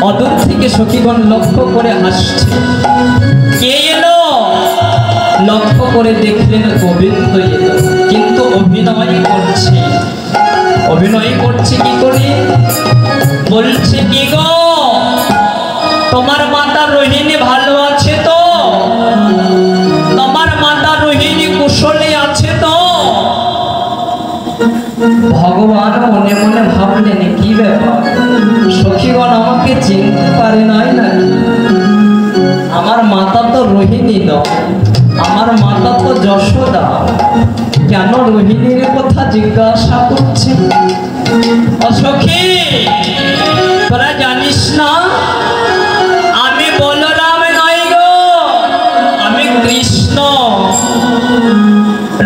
অদূর থেকে সখীগণ লক্ষ্য করে হাসছে। কে এলো? লক্ষ্য করে দেখলেন গোবিন্দ এলো, কিন্তু অভিনয় করছে। অভিনয় করছে কি করে? বলছে, কি গো তোমার মাতা রোহিণী ভালো আছে তো? তোমার মাতা রোহিণী কুশলে আছে তো? ভগবান মনে মনে ভাবলেন, কি ব্যাপার, সখীগণ আমাকে চিনতে পারে নাই নাকি? আমার মাতা তো রোহিণী নয়, আমার মাতা তো যশোদা। কেন রোহিণীর কথা জিজ্ঞাসা করছে? ও সখী, তোরা জানিস না আমি বলরাম নই গো, আমি কৃষ্ণ।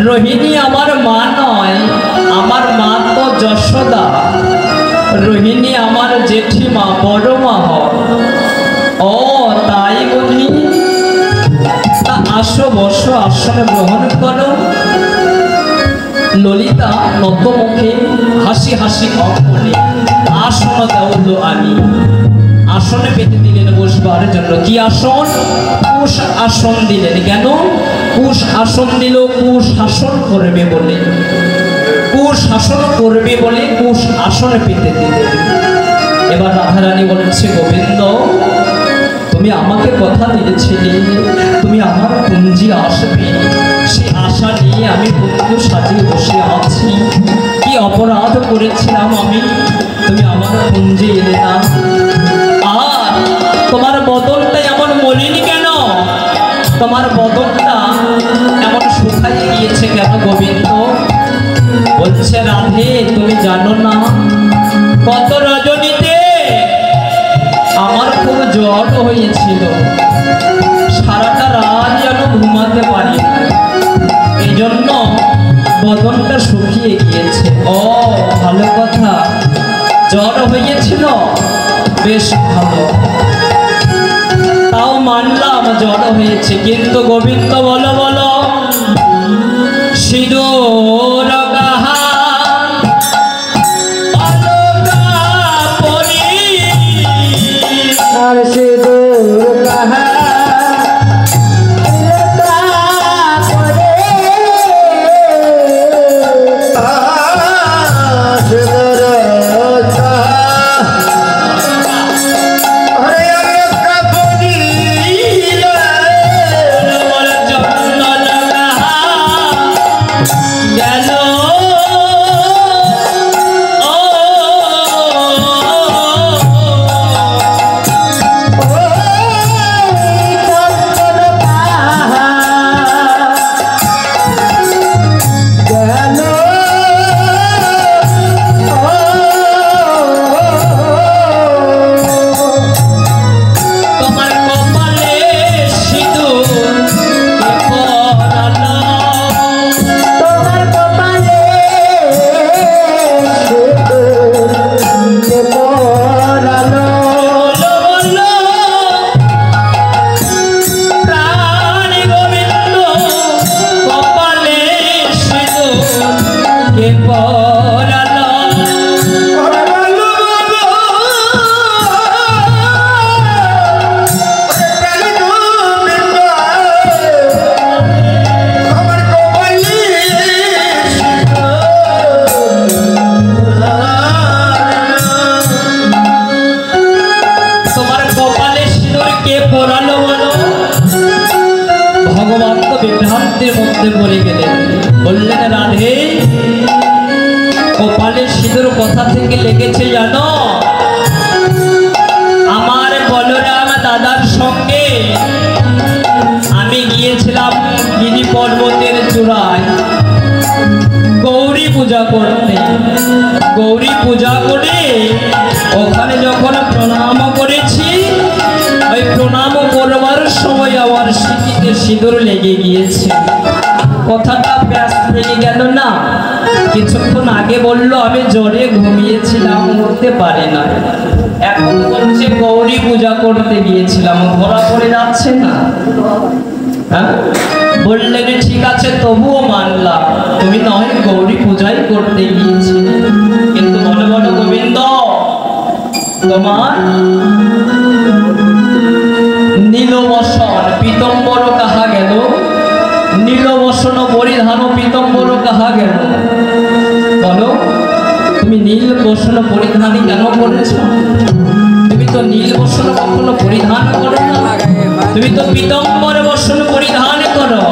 রোহিণী আমার মা নয়, আমার মা তো যশোদা। রোহিণী আমার জেঠিমা, বড় মা হয়। ও তাই বুঝি? তা আসো, বসো, আসনে গ্রহণ করো। ললিতা নত মুখে হাসি হাসি অঙ্কনে আসন দেওয়ালো আমি। আসনে পেতে দিলেন বসবার জন্য। কি আসন? কুশ আসন দিলেন। কেন কুশ আসন দিল? কুশ শাসন করবে বলে, কুশ শাসন করবে বলে কুশ আসন পেতে দিলেন। এবার রাধারানী বলছে, গোবিন্দ তুমি আমাকে কথা দিয়েছিলে তুমি আমার কুঞ্জি আসবে, সে আশা নিয়ে আমি কুঞ্জ সাজিয়ে বসে আছি। কি অপরাধ করেছিলাম আমি, তুমি আমার কুঞ্জে এলে না? আর তোমার বদনটা এমন মলিন কেন? তোমার বদনটা এমন শুকাইয়ে গিয়েছে কেন গোবিন্দ? বলছে, রাধে তুমি জানো না, কত রজনীতে আমার খুব জ্বর হয়েছিল, সারাটা রাত যেন ঘুমাতে পারি, এই জন্য বদনটা শুকিয়ে গিয়েছে। ও ভালো কথা, জ্বর হয়েছিল, বেশ ভালো, তাও মানলাম জ্বর হয়েছে, কিন্তু গোবিন্দ বলো বলো সিঁদুর আর সে দূর কাহা পড়ে গেলেন, বললেন, রাধে কপালে সিঁদুর কথা থেকে লেগেছে জানো? আমার বলরাম দাদার সঙ্গে আমি গিয়েছিলাম গিরি পর্বতের চূড়ায় গৌরী পূজা করতে। গৌরী পূজা করে ওখানে যখন প্রণাম করেছি, ওই প্রণাম করবার সময় আমার স্মৃতিতে চোখে সিঁদুর লেগে গিয়েছে। কথাটা ব্যাস লেগে গেল না। কিছুক্ষণ আগে বললো আমি জ্বরে ঘুমিয়েছিলাম, উঠতে পারি না। এখন বলছে গৌরী পূজা করতে গিয়েছিলাম, ধরা পড়ে যাচ্ছে না। হ্যাঁ, বললেন ঠিক আছে তবুও মানলাম, তুমি নয় গৌরী পূজাই করতে গিয়েছিলে, কিন্তু বলো বলো গোবিন্দ তোমার নীলবসন পীতম্বর কাহা গেল? নীলবসন পরিধান পীতম্বর কাহা গেল? বলো তুমি নীল বসন পরিধান কেন করেছ? তুমি তো নীল বসন কখনো পরিধান করো না, তুমি তো পীতম্বর বসন পরিধান করো।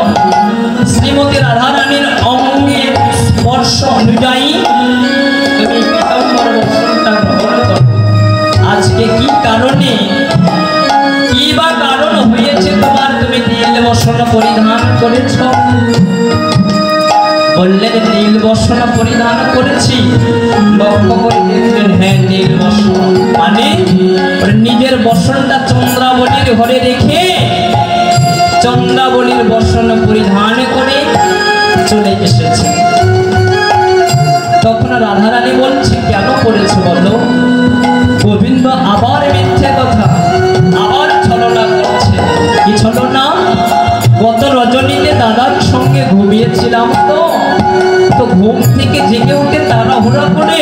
শ্রীমতী রাধারানীর অঙ্গের স্পর্শ অনুযায়ী তুমি পীতম্বর বসনটা গ্রহণ করো। আজকে কি কারণে, কি বা কারণ হয়েছে তোমার তুমি নীল বসন পরিধান করেছ? বললেন নীল বসন পরিধান করেছি। লক্ষ্য করে দেখলেন হ্যাঁ নীল বসন মানে নিজের বসনটা চন্দ্রাবলীর ঘরে রেখে চন্দ্রাবলীর বসন পরিধান করে চলে এসেছে। তখন রাধারানী বলছে কেন করেছে বলো? গোবিন্দ আবার মিথ্যে কথা, আবার ছলনা করছে। কি ছলনা? গত রজনীতে দাদার সঙ্গে ঘুমিয়েছিলাম, তো ঘুম থেকে জেগে উঠে তাড়াহুড়া করে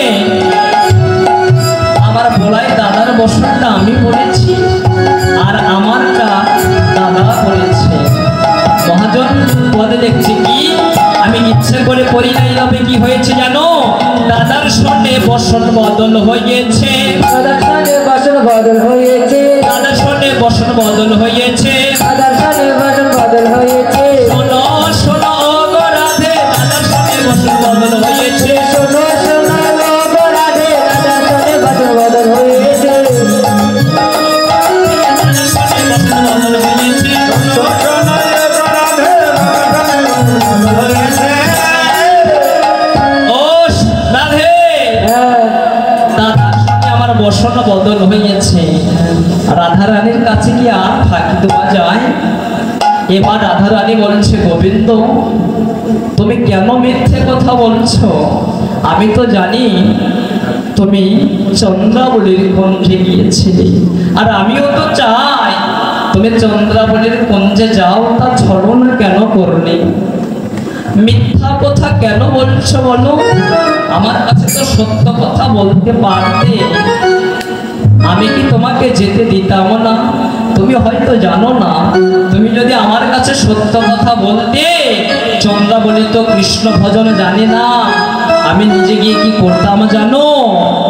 আমার বলাই দাদার বসনটা আমি পড়েছি আর আমারটা দাদা পড়েছে। মহাজন পদে দেখছি কি আমি ইচ্ছে করে পড়ি নাই, তবে কি হয়েছে জানো? দাদার সঙ্গে বসন বদল হয়েছে, দাদার সঙ্গে বসন বদল হয়েছে, দাদার সঙ্গে বসন বদল হয়েছে, দাদার সঙ্গে বসন বদল হয়েছে। শোনো শোনো গো রাধে, দাদার সঙ্গে বসন বদল হয়েছে। শোনো শোনো গো রাধে, দাদার সঙ্গে বসন বদল হয়েছে। দাদার সঙ্গে বসন বদল হয়েছে। ও রাধে, হ্যাঁ, দাদার সঙ্গে আমার বসন বদল হয়েছে। রাধারানীর কাছে কি আর ফাঁকি দেওয়া যায়? এবার রাধারানী বলছে গোবিন্দ তুমি কেন মিথ্যে কথা বলছো? আমি তো জানি তুমি চন্দ্রাবলীর কুঞ্জে গিয়েছিলে, আর আমিও তো চাই তুমি চন্দ্রাবলীর কুঞ্জে যাও, তা ছলনা কেন করলে? মিথ্যা কথা কেন বলছো বলো? আমার কাছে তো সত্য কথা বলতে পারতে, আমি কি তোমাকে যেতে দিতাম না? তুমি হয়তো জানো না, তুমি যদি আমার কাছে সত্য কথা বলতে, চন্দ্রাবলী তো কৃষ্ণ ভজন জানে না, আমি নিজে গিয়ে কি করতাম জানো?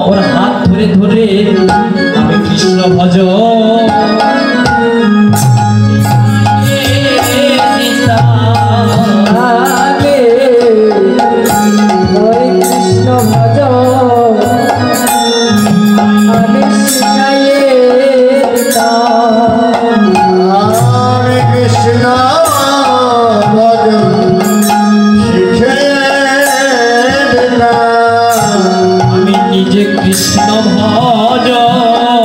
ওর হাত ধরে ধরে আমি কৃষ্ণ ভজন আগে ওই কৃষ্ণ ভজন আমি শিখাইয়ে দিতাম। আমি কৃষ্ণ ভজন শিখে দিলাম। আমি নিজে কৃষ্ণ ভজন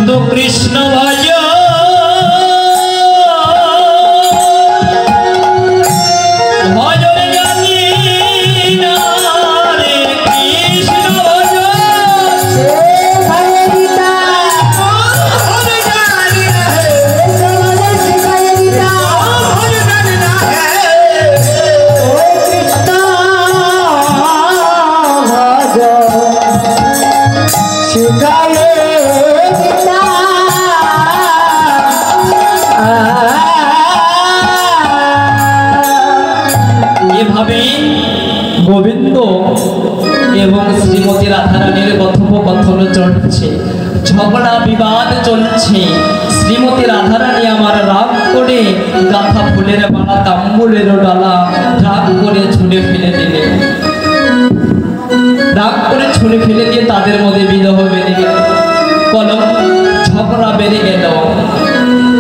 তো কৃষ্ণ ভজ ভজরে জানি না রে কৃষ্ণ ভজ এভাবে গোবিন্দ এবং শ্রীমতী রাধারানীর কথোপকথন চলছে, ঝগড়া বিবাদ চলছে। শ্রীমতী রাধারানী আমার রাগ করে গাঁথা ফুলের মালা তাম্বুলের ডালা রাগ করে ছুঁড়ে ফেলে দিলেন। রাগ করে ছুঁড়ে ফেলে দিয়ে তাদের মধ্যে বিরহ বেড়ে গেল, কলম ঝগড়া বেড়ে গেল।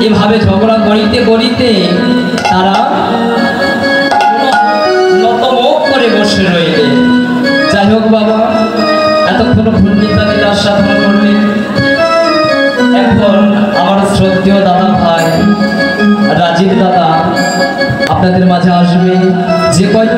এভাবে ঝগড়া করিতে করিতে তারা নতমুখ করে বসে রইলেন। যাই হোক বাবা, এতক্ষণ ভূমিকা দিলে আস্বাদন করলেন। এখন আমার শ্রদ্ধেয় দাদা ভাই রাজীব দাদা আপনাদের মাঝে আসবে। যে কয়জন